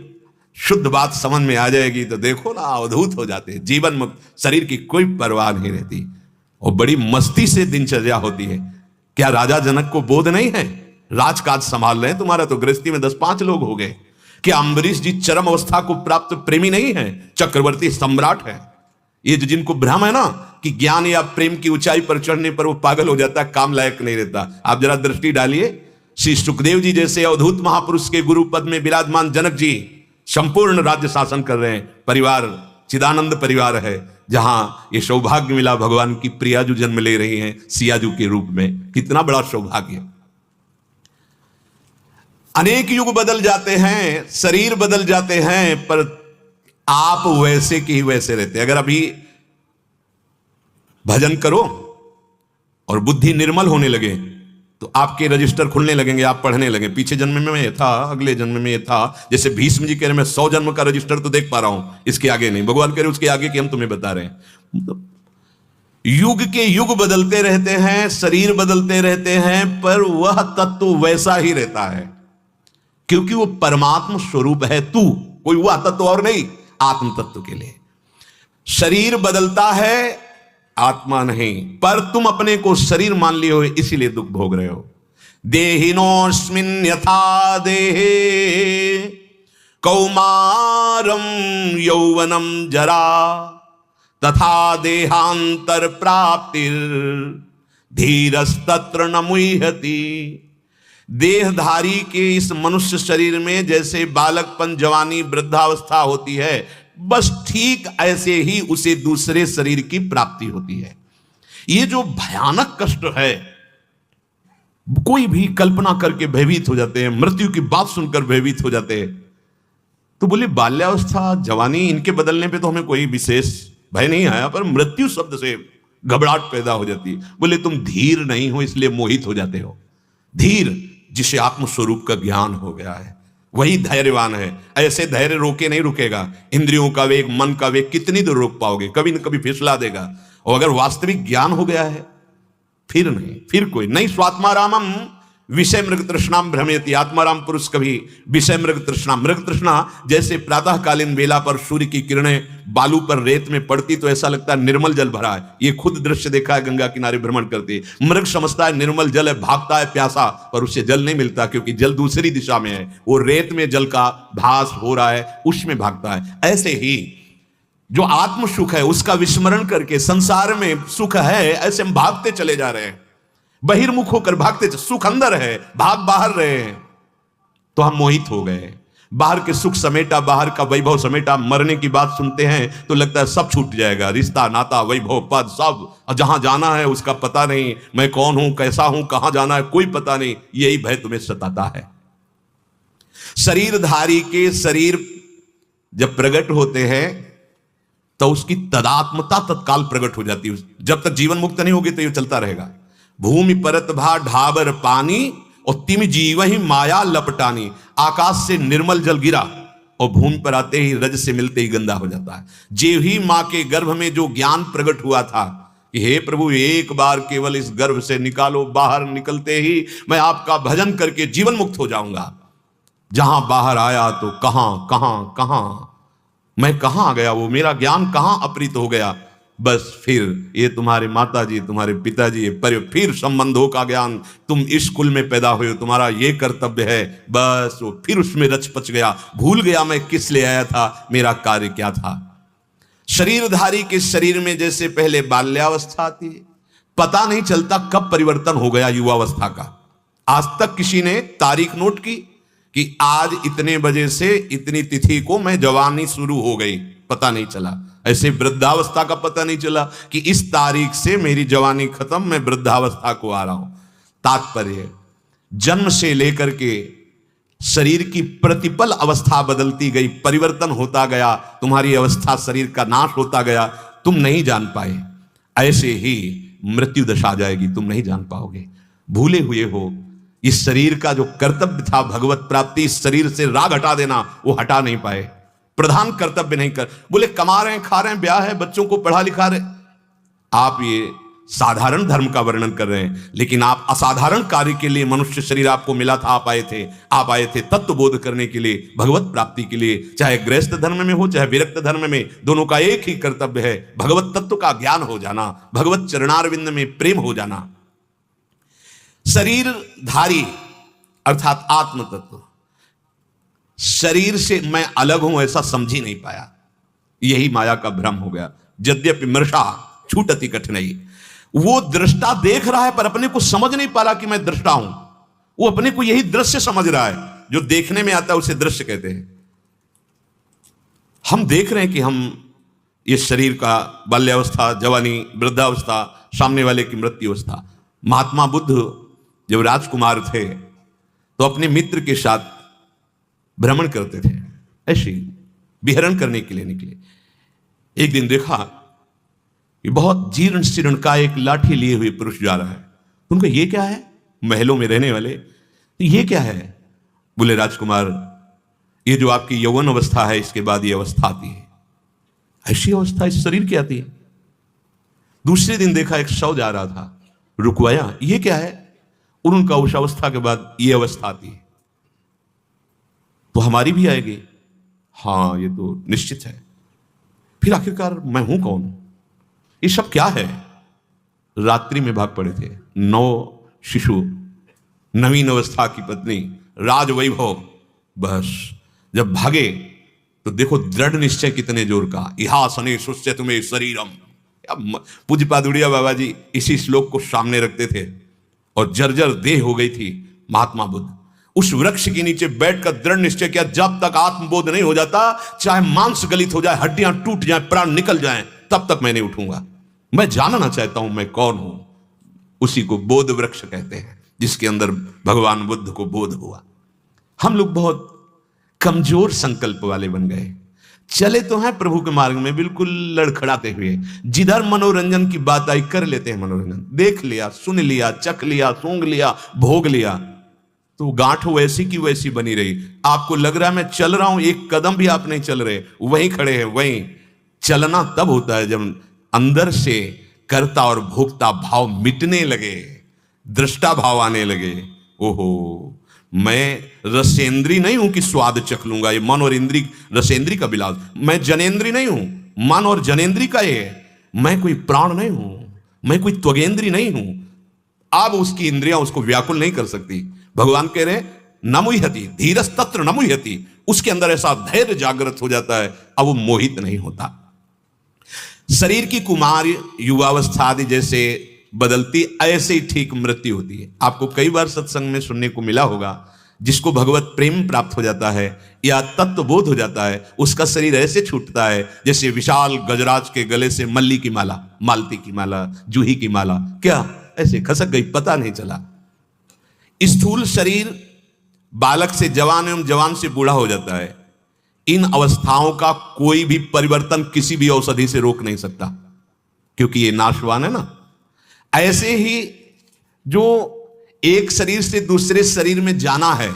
शुद्ध बात समझ में आ जाएगी तो देखो ना, अवधूत हो जाते हैं, जीवन मुक्त, शरीर की कोई परवाह नहीं रहती और बड़ी मस्ती से दिनचर्या होती है। क्या राजा जनक को बोध नहीं है? राजकाज संभाल रहे हैं, तुम्हारा तो गृहस्थी में 10-5 लोग हो गए। क्या अम्बरीश जी चरम अवस्था को प्राप्त प्रेमी नहीं है? चक्रवर्ती सम्राट है। ये जो जिनको भ्रम है ना कि ज्ञान या प्रेम की ऊंचाई पर चढ़ने पर वो पागल हो जाता है, काम लायक नहीं रहता, आप जरा दृष्टि डालिए। श्री सुखदेव जी जैसे अवधूत महापुरुष के गुरु पद में विराजमान जनक जी संपूर्ण राज्य शासन कर रहे हैं। परिवार चिदानंद परिवार है, जहां ये सौभाग्य मिला, भगवान की प्रिया जो जन्म ले रही हैं सियाजू के रूप में, कितना बड़ा सौभाग्य। अनेक युग बदल जाते हैं, शरीर बदल जाते हैं, पर आप वैसे के ही वैसे रहते। अगर अभी भजन करो और बुद्धि निर्मल होने लगे तो आपके रजिस्टर खुलने लगेंगे, आप पढ़ने लगे, पीछे जन्म में ये था, अगले जन्म में ये था। जैसे भीष्म जी कह रहे, मैं 100 जन्म का रजिस्टर तो देख पा रहा हूं, इसके आगे नहीं। भगवान कह रहे उसके आगे की हम तुम्हें बता रहे हैं। युग के युग बदलते रहते हैं, शरीर बदलते रहते हैं, पर वह तत्व वैसा ही रहता है, क्योंकि वो परमात्म स्वरूप है। तू कोई वह तत्व और नहीं, आत्म तत्व के लिए शरीर बदलता है, आत्मा नहीं। पर तुम अपने को शरीर मान लिए हो, इसीलिए दुख भोग रहे हो। देहिनोस्मिन् यथा देहे कौमारम यौवनम जरा तथा देहांतर प्राप्तिर धीरस्तत्र न मुह्यति। देहधारी के इस मनुष्य शरीर में जैसे बालकपन, जवानी, वृद्धावस्था होती है, बस ठीक ऐसे ही उसे दूसरे शरीर की प्राप्ति होती है। ये जो भयानक कष्ट है, कोई भी कल्पना करके भयभीत हो जाते हैं, मृत्यु की बात सुनकर भयभीत हो जाते हैं। तो बोले बाल्यावस्था, जवानी, इनके बदलने पे तो हमें कोई विशेष भय नहीं आया, पर मृत्यु शब्द से घबराहट पैदा हो जाती है। बोले तुम धीर नहीं हो, इसलिए मोहित हो जाते हो। धीर जिसे आत्मस्वरूप का ज्ञान हो गया है, वही धैर्यवान है। ऐसे धैर्य रोके नहीं रुकेगा। इंद्रियों का वेग, मन का वेग कितनी देर रोक पाओगे? कभी न कभी फिसला देगा। और अगर वास्तविक ज्ञान हो गया है, फिर नहीं, फिर कोई नहीं। स्वात्मारामम विषय मृग तृष्णाम भ्रमयति। आत्माराम पुरुष कभी विषय मृग तृष्णा, मृग तृष्णा जैसे प्रातःकालीन बेला पर सूर्य की किरणें बालू पर, रेत में पड़ती तो ऐसा लगता है निर्मल जल भरा है। ये खुद दृश्य देखा है, गंगा किनारे भ्रमण करते। मृग समझता है निर्मल जल है, भागता है प्यासा, पर उसे जल नहीं मिलता, क्योंकि जल दूसरी दिशा में है। वो रेत में जल का भास हो रहा है, उसमें भागता है। ऐसे ही जो आत्म सुख है उसका विस्मरण करके संसार में सुख है, ऐसे हम भागते चले जा रहे हैं, बहिर्मुख होकर भागते। सुख अंदर है, भाग बाहर रहे हैं, तो हम मोहित हो गए। बाहर के सुख समेटा, बाहर का वैभव समेटा, मरने की बात सुनते हैं तो लगता है सब छूट जाएगा, रिश्ता, नाता, वैभव, पद, सब। जहां जाना है उसका पता नहीं, मैं कौन हूं, कैसा हूं, कहां जाना है, कोई पता नहीं। यही भय तुम्हें सताता है। शरीरधारी के शरीर जब प्रकट होते हैं तो उसकी तदात्मता तत्काल प्रकट हो जाती है। जब तक जीवन मुक्त नहीं होगी तो ये चलता रहेगा। भूमि परत भा ढाबर पानी और तिम जीव ही माया लपटानी। आकाश से निर्मल जल गिरा और भूमि पर आते ही, रज से मिलते ही गंदा हो जाता है। जेव ही मां के गर्भ में जो ज्ञान प्रकट हुआ था कि हे प्रभु एक बार केवल इस गर्भ से निकालो, बाहर निकलते ही मैं आपका भजन करके जीवन मुक्त हो जाऊंगा। जहां बाहर आया तो कहां कहां कहां मैं कहां आ गया, वो मेरा ज्ञान कहां अपहृत हो गया। बस फिर ये तुम्हारे माताजी, तुम्हारे पिताजी, पर फिर संबंधों का ज्ञान, तुम इस कुल में पैदा हुए हो, तुम्हारा ये कर्तव्य है। बस वो फिर उसमें रच पच गया, भूल गया मैं किस लिए आया था, मेरा कार्य क्या था। शरीरधारी के शरीर में जैसे पहले बाल्यावस्था आती है, पता नहीं चलता कब परिवर्तन हो गया युवावस्था का। आज तक किसी ने तारीख नोट की कि आज इतने बजे से इतनी तिथि को मैं जवानी शुरू हो गई, पता नहीं चला। ऐसे वृद्धावस्था का पता नहीं चला कि इस तारीख से मेरी जवानी खत्म, मैं वृद्धावस्था को आ रहा हूं। तात्पर्य, जन्म से लेकर के शरीर की प्रतिपल अवस्था बदलती गई, परिवर्तन होता गया, तुम्हारी अवस्था शरीर का नाश होता गया, तुम नहीं जान पाए। ऐसे ही मृत्यु दशा आ जाएगी, तुम नहीं जान पाओगे। भूले हुए हो इस शरीर का जो कर्तव्य था भगवत प्राप्ति, इस शरीर से राग हटा देना, वो हटा नहीं पाए। प्रधान कर्तव्य नहीं कर, बोले कमा रहे हैं, खा रहे हैं, ब्याह है, बच्चों को पढ़ा लिखा रहे। आप ये साधारण धर्म का वर्णन कर रहे हैं, लेकिन आप असाधारण कार्य के लिए मनुष्य शरीर आपको मिला था, आप आए थे तत्व बोध करने के लिए, भगवत प्राप्ति के लिए। चाहे गृहस्थ धर्म में हो चाहे विरक्त धर्म में, दोनों का एक ही कर्तव्य है, भगवत तत्व का ज्ञान हो जाना, भगवत चरणारविंद में प्रेम हो जाना। शरीरधारी अर्थात आत्म तत्व शरीर से मैं अलग हूं ऐसा समझ ही नहीं पाया, यही माया का भ्रम हो गया। यद्यपि मृषा छूटति कठिनाई, वो दृष्टा देख रहा है पर अपने को समझ नहीं पा रहा कि मैं दृष्टा हूं। वो अपने को यही दृश्य समझ रहा है, जो देखने में आता है उसे दृश्य कहते हैं। हम देख रहे हैं कि हम इस शरीर का बाल्यावस्था, जवानी, वृद्धावस्था, सामने वाले की मृत्यु अवस्था। महात्मा बुद्ध जब राजकुमार थे तो अपने मित्र के साथ भ्रमण करते थे, ऐसे विहरण करने के लिए निकले। एक दिन देखा कि बहुत जीर्ण शीर्ण का एक लाठी लिए हुए पुरुष जा रहा है। उनको ये क्या है, महलों में रहने वाले, तो ये क्या है? बोले राजकुमार, ये जो आपकी यौवन अवस्था है इसके बाद ये अवस्था आती है, ऐसी अवस्था इस शरीर की आती है। दूसरे दिन देखा एक शव जा रहा था, रुकवाया, ये क्या है? उनका उस अवस्था के बाद ये अवस्था आती है, तो हमारी भी आएगी। हाँ ये तो निश्चित है। फिर आखिरकार मैं हूं कौन, ये सब क्या है? रात्रि में भाग पड़े थे 9 शिशु, नवीन अवस्था की पत्नी, राजवैभव। बस जब भागे तो देखो दृढ़ निश्चय कितने जोर का, इहा सने सुस्य तुम्हें शरीरम। पूज्यपाद उड़िया बाबा जी इसी श्लोक को सामने रखते थे और जर्जर देह हो गई थी महात्मा बुद्ध। उस वृक्ष के नीचे बैठकर दृढ़ निश्चय किया, जब तक आत्मबोध नहीं हो जाता, चाहे मांस गलित हो जाए, हड्डियां टूट जाए, प्राण निकल जाएं, तब तक मैं नहीं उठूंगा। मैं जानना चाहता हूं मैं कौन हूं। उसी को बोध वृक्ष कहते हैं, जिसके अंदर भगवान बुद्ध को बोध हुआ। हम लोग बहुत कमजोर संकल्प वाले बन गए, चले तो हैं प्रभु के मार्ग में बिल्कुल लड़खड़ाते हुए, जिधर मनोरंजन की बात आई कर लेते हैं मनोरंजन। देख लिया, सुन लिया, चख लिया, सूंघ लिया, भोग लिया, तो गांठ वैसी की वैसी बनी रही। आपको लग रहा है मैं चल रहा हूं, एक कदम भी आप नहीं चल रहे, वहीं खड़े हैं। वहीं चलना तब होता है जब अंदर से कर्ता और भोक्ता भाव मिटने लगे, दृष्टा भाव आने लगे। ओहो, मैं रसेंद्री नहीं हूं कि स्वाद चख लूंगा, ये मन और इंद्री, रसेंद्री का विलास। मैं जनेन्द्री नहीं हूं, मन और जनेन्द्री का ये। मैं कोई प्राण नहीं हूं, मैं कोई त्वगेंद्री नहीं हूं। अब उसकी इंद्रियां उसको व्याकुल नहीं कर सकती। भगवान कह रहे हैं नमुह्यति धीरस तत्र नमुह्यति, उसके अंदर ऐसा धैर्य जागृत हो जाता है, अब वो मोहित नहीं होता। शरीर की कुमार युवावस्था आदि जैसे बदलती, ऐसे ही ठीक मृत्यु होती है। आपको कई बार सत्संग में सुनने को मिला होगा, जिसको भगवत प्रेम प्राप्त हो जाता है या तत्व बोध हो जाता है, उसका शरीर ऐसे छूटता है जैसे विशाल गजराज के गले से मल्ली की माला, मालती की माला, जूही की माला, क्या ऐसे खसक गई, पता नहीं चला। स्थूल शरीर बालक से जवान एवं जवान से बूढ़ा हो जाता है। इन अवस्थाओं का कोई भी परिवर्तन किसी भी औषधि से रोक नहीं सकता, क्योंकि ये नाशवान है ना। ऐसे ही जो एक शरीर से दूसरे शरीर में जाना है,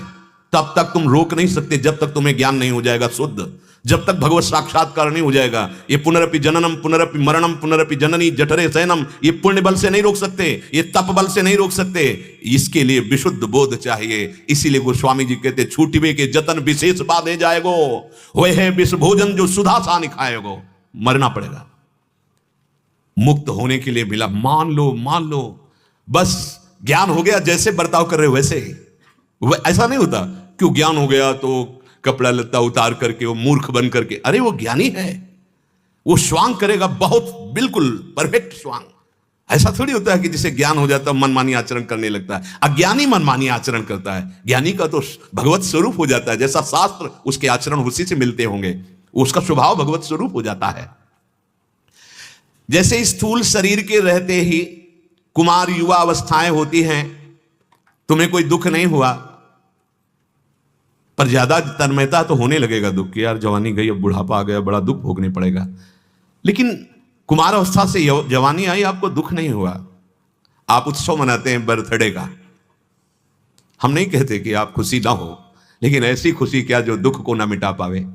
तब तक तुम रोक नहीं सकते, जब तक तुम्हें ज्ञान नहीं हो जाएगा शुद्ध, जब तक भगवत साक्षात्कार नहीं हो जाएगा। ये पुनरपि जननम पुनरपि मरणम पुनरपि जननी जठरे शयनम, ये पुण्य बल से नहीं रोक सकते, ये तप बल से नहीं रोक सकते। इसके लिए विशुद्ध बोध चाहिए। इसीलिए गोस्वामी जी कहते, छूटिवे के जतन विशेष बाधे जाएगो, वह है विष भोजन जो सुधा सा निखाएगो। मरना पड़ेगा, मुक्त होने के लिए मिला, मान लो, बस ज्ञान हो गया, जैसे बर्ताव कर रहे हो वैसे ही। ऐसा नहीं होता क्यों ज्ञान हो गया तो कपड़ा लत्ता उतार करके वो मूर्ख बन करके, अरे वो ज्ञानी है, वो स्वांग करेगा बहुत, बिल्कुल परफेक्ट स्वांग। ऐसा थोड़ी होता है कि जिसे ज्ञान हो जाता है मनमानी आचरण करने लगता है। अज्ञानी मनमानी आचरण करता है, ज्ञानी का तो भगवत स्वरूप हो जाता है। जैसा शास्त्र उसके आचरण उसी से मिलते होंगे, उसका स्वभाव भगवत स्वरूप हो जाता है। जैसे स्थूल शरीर के रहते ही कुमार युवा अवस्थाएं होती हैं, तुम्हें कोई दुख नहीं हुआ, पर ज्यादा तन्मयता तो होने लगेगा दुख की, यार जवानी गई, अब बुढ़ापा आ गया, बड़ा दुख भोगने पड़ेगा। लेकिन कुमार अवस्था से जवानी आई, आपको दुख नहीं हुआ। आप उत्सव मनाते हैं बर्थडे का, हम नहीं कहते कि आप खुशी ना हो, लेकिन ऐसी खुशी क्या जो दुख को ना मिटा पावे।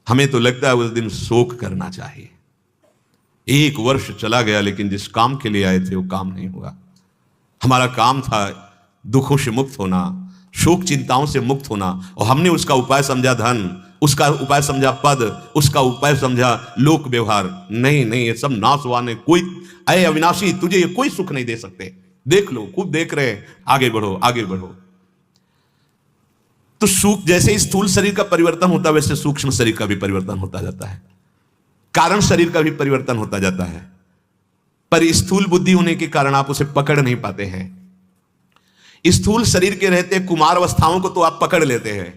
हमें तो लगता है उस दिन शोक करना चाहिए। 1 वर्ष चला गया, लेकिन जिस काम के लिए आए थे वो काम नहीं हुआ। हमारा काम था दुखों से मुक्त होना, शोक चिंताओं से मुक्त होना, और हमने उसका उपाय समझा धन, उसका उपाय समझा पद, उसका उपाय समझा लोक व्यवहार। नहीं नहीं, ये सब नाशवान है। कोई अय अविनाशी, तुझे ये कोई सुख नहीं दे सकते। देख लो, खूब देख रहे हैं, आगे बढ़ो आगे बढ़ो। तो जैसे स्थूल शरीर का परिवर्तन होता है, वैसे सूक्ष्म शरीर का भी परिवर्तन होता जाता है, कारण शरीर का भी परिवर्तन होता जाता है। पर स्थूल बुद्धि होने के कारण आप उसे पकड़ नहीं पाते हैं। स्थूल शरीर के रहते कुमार अवस्थाओं को तो आप पकड़ लेते हैं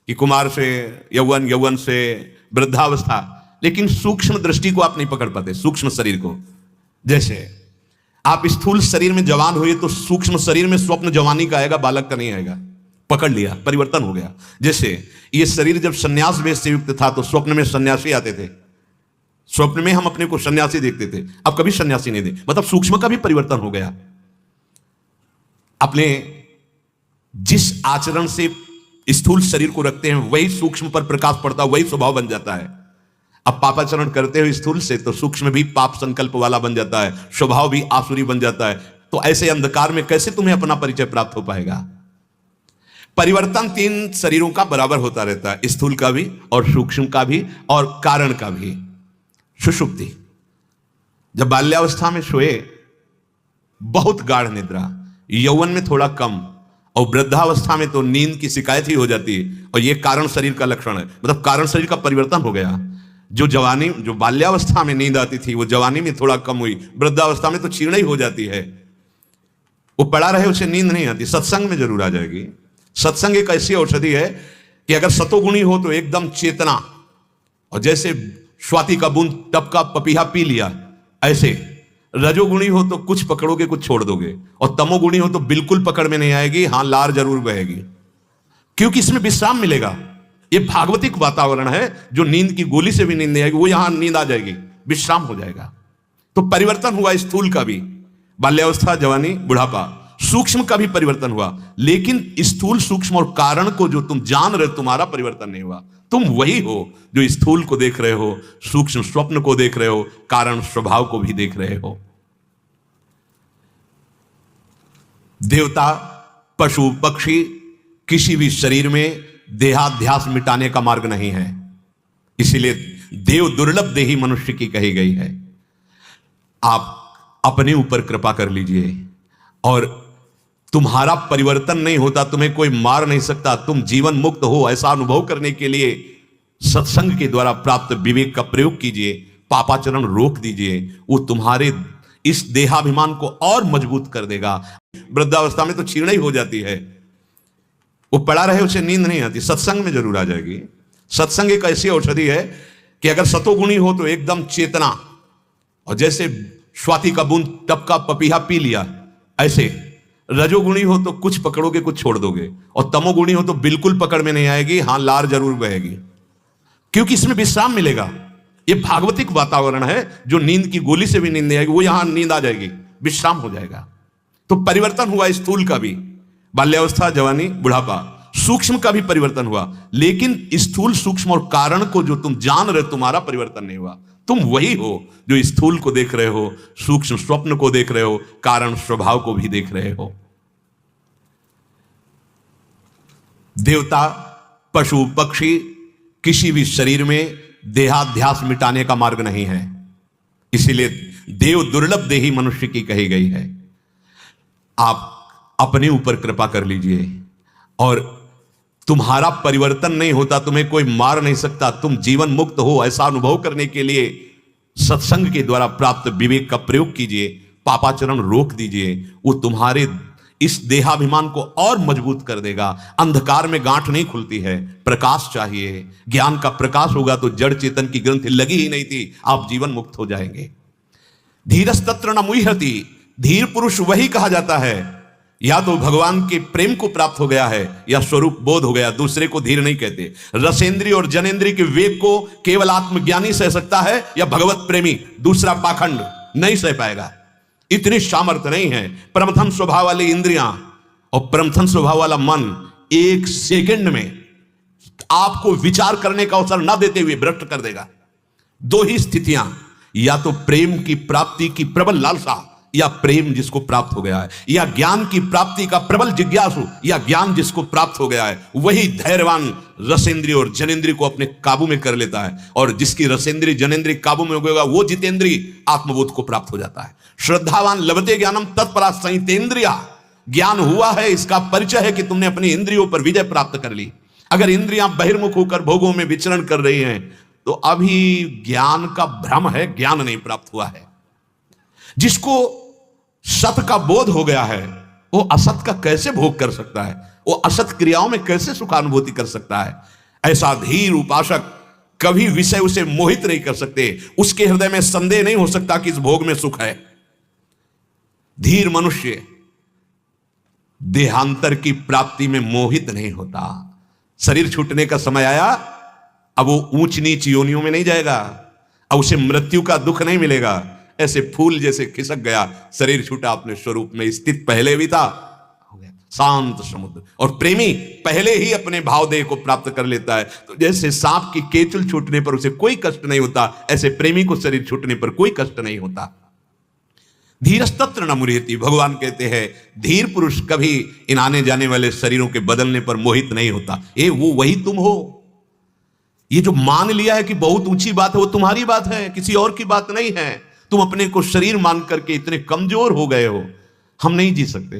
कि कुमार से यौवन, यौवन से वृद्धावस्था, लेकिन सूक्ष्म दृष्टि को आप नहीं पकड़ पाते, सूक्ष्म शरीर को। जैसे आप स्थूल शरीर में जवान हुए तो सूक्ष्म शरीर में स्वप्न जवानी का आएगा, बालक का नहीं आएगा। पकड़ लिया, परिवर्तन हो गया। जैसे ये शरीर जब सन्यास वेश से युक्त था तो स्वप्न में सन्यासी आते थे, स्वप्न में हम अपने को सन्यासी देखते थे, अब कभी सन्यासी नहीं देख, मतलब सूक्ष्म का भी परिवर्तन हो गया। अपने जिस आचरण से स्थूल शरीर को रखते हैं वही सूक्ष्म पर प्रकाश पड़ता है, वही स्वभाव बन जाता है। अब पापाचरण करते हो स्थूल से तो सूक्ष्म भी पाप संकल्प वाला बन जाता है, स्वभाव भी आसुरी बन जाता है। तो ऐसे अंधकार में कैसे तुम्हें अपना परिचय प्राप्त हो पाएगा? परिवर्तन 3 शरीरों का बराबर होता रहता है, स्थूल का भी और सूक्ष्म का भी और कारण का भी। सुषुप्ति, जब बाल्यावस्था में सोए बहुत गाढ़ निद्रा, यौवन में थोड़ा कम, और वृद्धावस्था में तो नींद की शिकायत ही हो जाती है। और यह कारण शरीर का लक्षण है, मतलब कारण शरीर का परिवर्तन हो गया। जो बाल्यावस्था में नींद आती थी वो जवानी में थोड़ा कम हुई, वृद्धावस्था में तो क्षीण ही हो जाती है। वो पड़ा रहे उसे नींद नहीं आती, सत्संग में जरूर आ जाएगी। सत्संग एक ऐसी औषधि है कि अगर सतोगुणी हो तो एकदम चेतना, और जैसे स्वाति का बूंद टपका पपीहा पी लिया, ऐसे रजोगुणी हो तो कुछ पकड़ोगे कुछ छोड़ दोगे, और तमोगुणी हो तो बिल्कुल पकड़ में नहीं आएगी, हां लार जरूर बहेगी, क्योंकि इसमें विश्राम मिलेगा। ये भागवतिक वातावरण है, जो नींद की गोली से भी नींद नहीं आएगी, वो यहां नींद आ जाएगी, विश्राम हो जाएगा। तो परिवर्तन हुआ स्थूल का भी, बाल्यावस्था, जवानी, बुढ़ापा। सूक्ष्म का भी परिवर्तन हुआ, लेकिन स्थूल, सूक्ष्म और कारण को जो तुम जान रहे हो, तुम्हारा परिवर्तन नहीं हुआ। तुम वही हो जो स्थूल को देख रहे हो, सूक्ष्म स्वप्न को देख रहे हो, कारण स्वभाव को भी देख रहे हो। देवता, पशु, पक्षी, किसी भी शरीर में देहाध्यास मिटाने का मार्ग नहीं है। इसीलिए देव दुर्लभ देही मनुष्य की कही गई है। आप अपने ऊपर कृपा कर लीजिए, और तुम्हारा परिवर्तन नहीं होता, तुम्हें कोई मार नहीं सकता, तुम जीवन मुक्त हो, ऐसा अनुभव करने के लिए सत्संग के द्वारा प्राप्त विवेक का प्रयोग कीजिए, पापाचरण रोक दीजिए। वो तुम्हारे इस देहाभिमान को और मजबूत कर देगा। वृद्धावस्था में तो क्षीण ही हो जाती है, वो पड़ा रहे उसे नींद नहीं आती, सत्संग में जरूर आ जाएगी। सत्संग एक ऐसी औषधि है कि अगर सतोगुणी हो तो एकदम चेतना, और जैसे स्वाति का बूंद टपका पपीहा पी लिया, ऐसे रजोगुणी हो तो कुछ पकड़ोगे कुछ छोड़ दोगे, और तमोगुणी हो तो बिल्कुल पकड़ में नहीं आएगी, हां लार जरूर बहेगी, क्योंकि इसमें विश्राम मिलेगा। ये भागवतिक वातावरण है, जो नींद की गोली से भी नींद नहीं आएगी, वो यहां नींद आ जाएगी, विश्राम हो जाएगा। तो परिवर्तन हुआ स्थूल का भी, बाल्यावस्था, जवानी, बुढ़ापा। सूक्ष्म का भी परिवर्तन हुआ, लेकिन स्थूल, सूक्ष्म और कारण को जो तुम जान रहे हो, तुम्हारा परिवर्तन नहीं हुआ। तुम वही हो जो स्थूल को देख रहे हो, सूक्ष्म स्वप्न को देख रहे हो, कारण स्वभाव को भी देख रहे हो। देवता, पशु, पक्षी, किसी भी शरीर में देहाध्यास मिटाने का मार्ग नहीं है। इसीलिए देव दुर्लभ देही मनुष्य की कही गई है। आप अपने ऊपर कृपा कर लीजिए, और तुम्हारा परिवर्तन नहीं होता, तुम्हें कोई मार नहीं सकता, तुम जीवन मुक्त हो, ऐसा अनुभव करने के लिए सत्संग के द्वारा प्राप्त विवेक का प्रयोग कीजिए, पापाचरण रोक दीजिए। वो तुम्हारे इस देहाभिमान को और मजबूत कर देगा। अंधकार में गांठ नहीं खुलती है, प्रकाश चाहिए। ज्ञान का प्रकाश होगा तो जड़ चेतन की ग्रंथि लगी ही नहीं थी, आप जीवन मुक्त हो जाएंगे। धीरस्तत्र न मुह्यति, धीर पुरुष वही कहा जाता है या तो भगवान के प्रेम को प्राप्त हो गया है या स्वरूप बोध हो गया, दूसरे को धीर नहीं कहते। रसेंद्री और जनेंद्री के वेग को केवल आत्मज्ञानी सह सकता है, या भगवत प्रेमी, दूसरा पाखंड नहीं सह पाएगा। इतनी सामर्थ्य नहीं है। प्रमथन स्वभाव वाली इंद्रियां और प्रमथन स्वभाव वाला मन 1 सेकंड में आपको विचार करने का अवसर ना देते हुए भ्रष्ट कर देगा। 2 ही स्थितियां, या तो प्रेम की प्राप्ति की प्रबल लालसा, या प्रेम जिसको प्राप्त हो गया है, या ज्ञान की प्राप्ति का प्रबल जिज्ञासु, या ज्ञान जिसको प्राप्त हो गया है, वही धैर्यवान रसेंद्रिय और जनेंद्रिय को अपने काबू में कर लेता है। और जिसकी रसेंद्रिय जनेंद्रिय काबू में हो गया वो जितेंद्रिय आत्मबोध को प्राप्त हो जाता है। श्रद्धावान लभते ज्ञानम तत्परा संहितेंद्रिया। ज्ञान हुआ है, इसका परिचय है कि तुमने अपनी इंद्रियों पर विजय प्राप्त कर ली। अगर इंद्रियां बहिर्मुख होकर भोगों में विचरण कर रही हैं तो अभी ज्ञान का भ्रम है, ज्ञान नहीं प्राप्त हुआ है। जिसको सत का बोध हो गया है वो असत का कैसे भोग कर सकता है, वो असत क्रियाओं में कैसे सुखानुभूति कर सकता है। ऐसा धीर उपासक कभी विषय उसे मोहित नहीं कर सकते, उसके हृदय में संदेह नहीं हो सकता कि इस भोग में सुख है। धीर मनुष्य देहांतर की प्राप्ति में मोहित नहीं होता। शरीर छूटने का समय आया, अब वो ऊंच नीच योनियों में नहीं जाएगा, अब उसे मृत्यु का दुख नहीं मिलेगा। ऐसे फूल जैसे खिसक गया, शरीर छूटा, अपने स्वरूप में स्थित पहले भी था, हो गया शांत समुद्र। और प्रेमी पहले ही अपने भावदेह को प्राप्त कर लेता है। तो जैसे सांप की केचुल छूटने पर उसे कोई कष्ट नहीं होता, ऐसे प्रेमी को शरीर छूटने पर कोई कष्ट नहीं होता। धीरस्तत्र न मुह्यति। भगवान कहते हैं धीर पुरुष कभी इन आने जाने वाले शरीरों के बदलने पर मोहित नहीं होता। वो वही तुम हो। ये जो मान लिया है कि बहुत ऊंची बात है, वो तुम्हारी बात है, किसी और की बात नहीं है। तुम अपने को शरीर मान करके इतने कमजोर हो गए हो, हम नहीं जी सकते।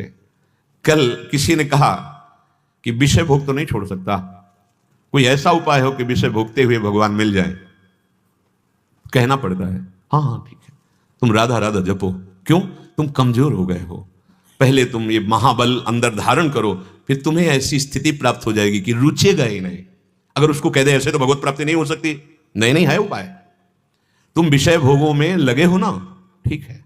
कल किसी ने कहा कि विषय भोग तो नहीं छोड़ सकता, कोई ऐसा उपाय हो कि विषय भोगते हुए भगवान मिल जाए। कहना पड़ता है हाँ हाँ ठीक है, तुम राधा राधा जपो। क्यों? तुम कमजोर हो गए हो। पहले तुम ये महाबल अंदर धारण करो, फिर तुम्हें ऐसी स्थिति प्राप्त हो जाएगी कि रुचेगा ही नहीं। अगर उसको कह दे ऐसे तो भगवत प्राप्ति नहीं हो सकती, नहीं है उपाय। तुम विषय भोगों में लगे हो ना, ठीक है,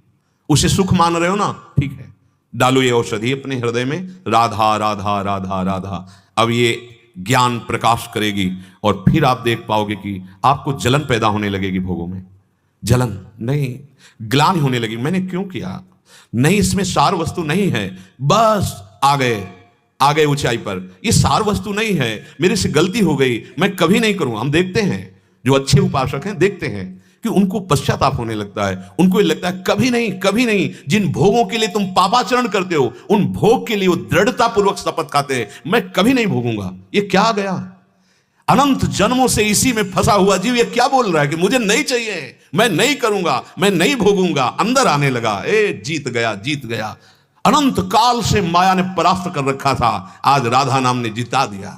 उसे सुख मान रहे हो ना, ठीक है, डालो ये औषधि अपने हृदय में, राधा राधा राधा राधा। अब ये ज्ञान प्रकाश करेगी और फिर आप देख पाओगे कि आपको जलन पैदा होने लगेगी भोगों में। जलन नहीं, ग्लानि होने लगी, मैंने क्यों किया, नहीं इसमें सार वस्तु नहीं है, बस आ गए ऊंचाई पर, ये सार वस्तु नहीं है, मेरे से गलती हो गई, मैं कभी नहीं करूंगा। हम देखते हैं जो अच्छे उपासक हैं, देखते हैं कि उनको पश्चाताप होने लगता है, उनको ये लगता है कभी नहीं। जिन भोगों के लिए तुम पापाचरण करते हो, उन भोग के लिए वो दृढ़ता पूर्वक शपथ खाते हैं, मैं कभी नहीं भोगूंगा। ये क्या आ गया? अनंत जन्मों से इसी में फंसा हुआ जीव ये क्या बोल रहा है कि मुझे नहीं चाहिए, मैं नहीं करूंगा, मैं नहीं भोगूंगा। अंदर आने लगा, जीत गया। अनंत काल से माया ने परास्त कर रखा था, आज राधा नाम ने जिता दिया।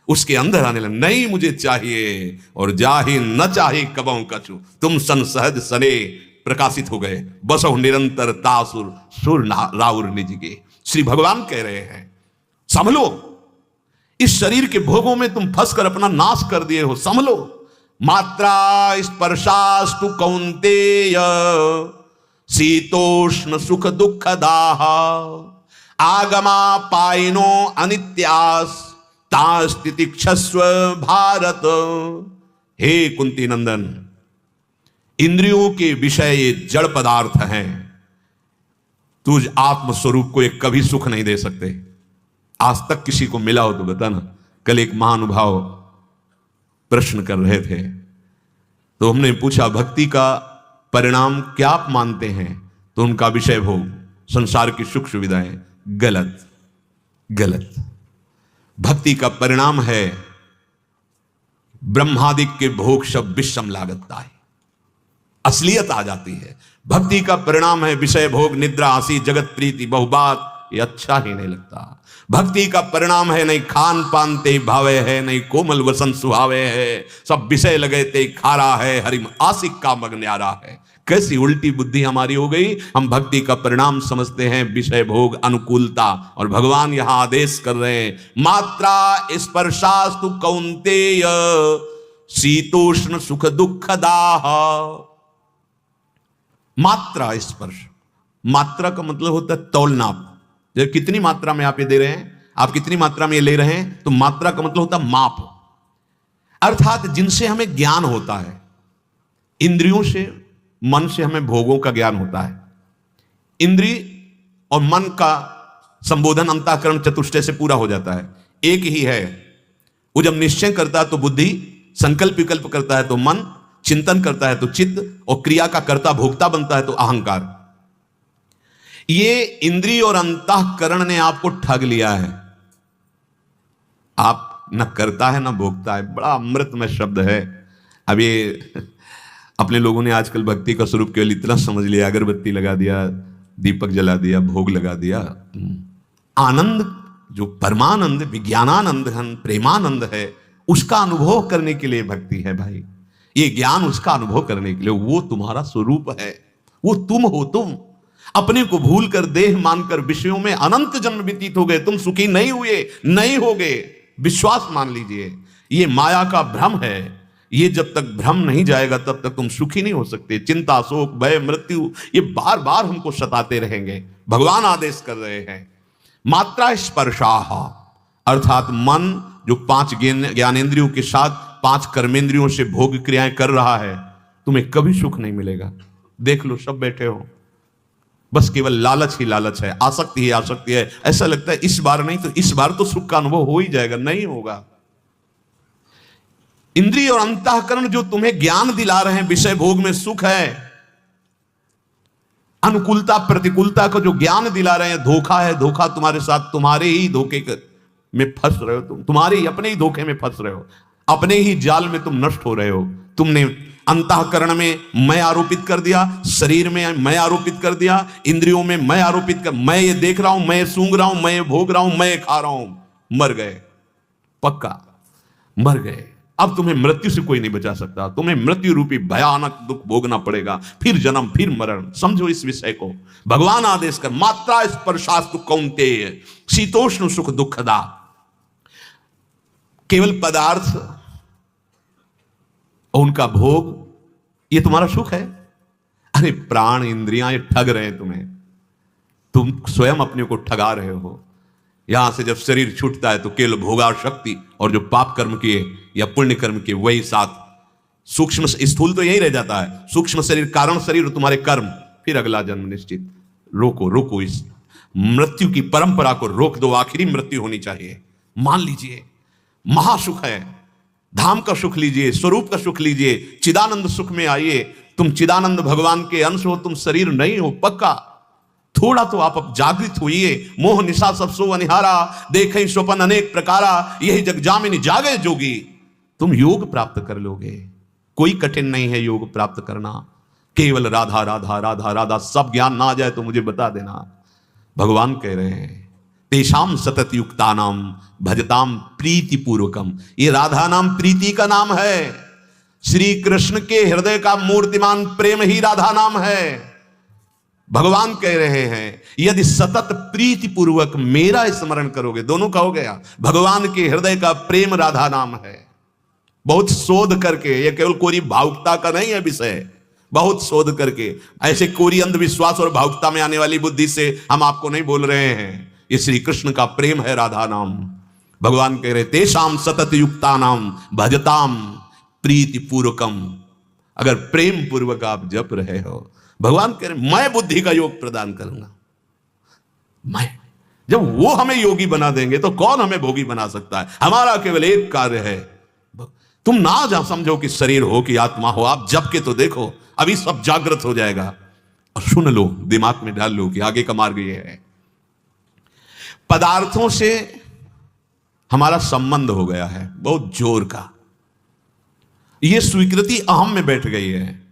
उसके अंदर आने लगा, नहीं मुझे चाहिए, और जाहि न चाहे कबहु कछु, तुम सन सहज सने प्रकाशित हो गए, बसो निरंतर तासुर सुर राउर निज के। श्री भगवान कह रहे हैं संभलो, इस शरीर के भोगों में तुम फंसकर अपना नाश कर दिए हो, संभलो। मात्रा स्पर्शास्तु कौन्तेय शीतोष्ण सुख दुख दाह, आगमा पायनो अनित्यास तास्तितिक्षस्व भारत। हे कुंती नंदन, इंद्रियों के विषय ये जड़ पदार्थ हैं, तुझ आत्मस्वरूप को ये कभी सुख नहीं दे सकते। आज तक किसी को मिला हो तो बताना। कल एक महानुभाव प्रश्न कर रहे थे, तो हमने पूछा भक्ति का परिणाम क्या आप मानते हैं? तो उनका विषय भोग, संसार की सुख सुविधाएं। गलत। भक्ति का परिणाम है ब्रह्मादिक के भोग सब विषम लागतता है, असलियत आ जाती है। भक्ति का परिणाम है विषय भोग, निद्रा, हंसी, जगत प्रीति, बहुबात, ये अच्छा ही नहीं लगता। भक्ति का परिणाम है नहीं खान पान ते भावे है, नहीं कोमल वसन सुहावे है, सब विषय लगे ते खारा है, हरिम आशिक का मग न्यारा है। कैसी उल्टी बुद्धि हमारी हो गई। हम भक्ति का परिणाम समझते हैं विषय भोग, अनुकूलता, और भगवान यहां आदेश कर रहे हैं मात्रा स्पर्शास्तु कौन्तेय शीतोष्ण सुख दुख दाह। मात्रा स्पर्श, मात्रा का मतलब होता है तौल नाप। कितनी मात्रा में आप ये दे रहे हैं, आप कितनी मात्रा में ये ले रहे हैं, तो मात्रा का मतलब होता है माप। अर्थात जिनसे हमें ज्ञान होता है, इंद्रियों से, मन से हमें भोगों का ज्ञान होता है। इंद्रिय और मन का संबोधन अंतःकरण चतुष्टय से पूरा हो जाता है, एक ही है। वो जब निश्चय करता है तो बुद्धि, संकल्प विकल्प करता है तो मन, चिंतन करता है तो चित्त, और क्रिया का कर्ता भोक्ता बनता है तो अहंकार। ये इंद्रिय और अंतःकरण ने आपको ठग लिया है। आप न करता है न भोगता है। बड़ा अमृतमय शब्द है। अब ये अपने लोगों ने आजकल भक्ति का स्वरूप केवल इतना समझ लिया, अगरबत्ती लगा दिया, दीपक जला दिया, भोग लगा दिया। आनंद जो परमानंद, विज्ञानानंद, प्रेमानंद है, उसका अनुभव करने के लिए भक्ति है भाई। ये ज्ञान उसका अनुभव करने के लिए, वो तुम्हारा स्वरूप है, वो तुम हो। तुम अपने को भूल कर, देह मानकर विषयों में अनंत जन्म व्यतीत हो गए, तुम सुखी नहीं हुए, नहीं होगे। विश्वास मान लीजिए, ये माया का भ्रम है। ये जब तक भ्रम नहीं जाएगा तब तक तुम सुखी नहीं हो सकते। चिंता, शोक, भय, मृत्यु ये बार बार हमको सताते रहेंगे। भगवान आदेश कर रहे हैं, मात्रा स्पर्शाह, अर्थात मन जो 5 ज्ञानेंद्रियों के साथ 5 कर्मेंद्रियों से भोग क्रियाएं कर रहा है, तुम्हें कभी सुख नहीं मिलेगा। देख लो, सब बैठे हो, बस केवल लालच ही लालच है, आसक्ति ही आसक्ति है। ऐसा लगता है इस बार नहीं तो इस बार तो सुख का अनुभव हो ही जाएगा, नहीं होगा। इंद्रिय और अंतःकरण जो तुम्हें ज्ञान दिला रहे हैं, विषय भोग में सुख है, अनुकूलता प्रतिकूलता को जो ज्ञान दिला रहे हैं, धोखा है। धोखा तुम्हारे साथ, तुम्हारे ही धोखे में फंस रहे हो, तुम्हारे ही अपने ही धोखे में फंस रहे हो, अपने ही जाल में तुम नष्ट हो रहे हो। तुमने अंतःकरण में मैं आरोपित कर दिया, शरीर में मैं आरोपित कर दिया, इंद्रियों में मैं आरोपित कर, मैं ये देख रहा हूं, मैं ये सूंघ रहा हूं, मैं ये भोग रहा हूं, मैं ये खा रहा हूं। मर गए, पक्का मर गए। अब तुम्हें मृत्यु से कोई नहीं बचा सकता। तुम्हें मृत्यु रूपी भयानक दुख भोगना पड़ेगा, फिर जन्म, फिर मरण। समझो इस विषय को। भगवान आदेश कर, मात्रा स्पर्शास्तु कौन्तेय शीतोष्ण सुख दुखदा। केवल पदार्थ और उनका भोग ये तुम्हारा सुख है? अरे प्राण इंद्रियां ये ठग रहे हैं तुम्हें, तुम स्वयं अपने को ठगा रहे हो। यहां से जब शरीर छूटता है तो केवल भोगाशक्ति और जो पाप कर्म किए या पुण्य कर्म किए वही साथ, सूक्ष्म स्थूल तो यही रह जाता है। सूक्ष्म शरीर, कारण शरीर, तुम्हारे कर्म, फिर अगला जन्म निश्चित। रोको रोको, इस मृत्यु की परंपरा को रोक दो। आखिरी मृत्यु होनी चाहिए। मान लीजिए महासुख है, धाम का सुख लीजिए, स्वरूप का सुख लीजिए, चिदानंद सुख में आइए। तुम चिदानंद भगवान के अंश हो, तुम शरीर नहीं हो, पक्का। थोड़ा तो आप अब जागृत होइए। मोह निशा सब सो अनिहारा, देखें स्वपन अनेक प्रकारा, यही जग जामिनी जागे जोगी। तुम योग प्राप्त कर लोगे, कोई कठिन नहीं है योग प्राप्त करना। केवल राधा राधा राधा राधा, सब ज्ञान ना आ जाए तो मुझे बता देना। भगवान कह रहे हैं, तेषाम सतत युक्तानाम भजताम प्रीति पूर्वकम। ये राधा नाम प्रीति का नाम है। श्री कृष्ण के हृदय का मूर्तिमान प्रेम ही राधा नाम है। भगवान कह रहे हैं, यदि सतत प्रीति पूर्वक मेरा स्मरण करोगे, दोनों का हो गया। भगवान के हृदय का प्रेम राधा नाम है। बहुत शोध करके, यह केवल कोरी भावुकता का नहीं है विषय, बहुत शोध करके, ऐसे कोरी अंधविश्वास और भावुकता में आने वाली बुद्धि से हम आपको नहीं बोल रहे हैं। ये श्री कृष्ण का प्रेम है, राधा नाम। भगवान कह रहे, तेषाम सतत युक्ता नाम भजताम प्रीति पूर्वकम। अगर प्रेम पूर्वक आप जप रहे हो, भगवान कह रहे मैं बुद्धि का योग प्रदान करूंगा। मैं, जब वो हमें योगी बना देंगे तो कौन हमें भोगी बना सकता है? हमारा केवल एक कार्य है। तुम ना जा समझो कि शरीर हो कि आत्मा हो, आप जप के तो देखो, अभी सब जागृत हो जाएगा। और सुन लो, दिमाग में डाल लो कि आगे का मार्ग ये है। पदार्थों से हमारा संबंध हो गया है बहुत जोर का। यह स्वीकृति अहम में बैठ गई है।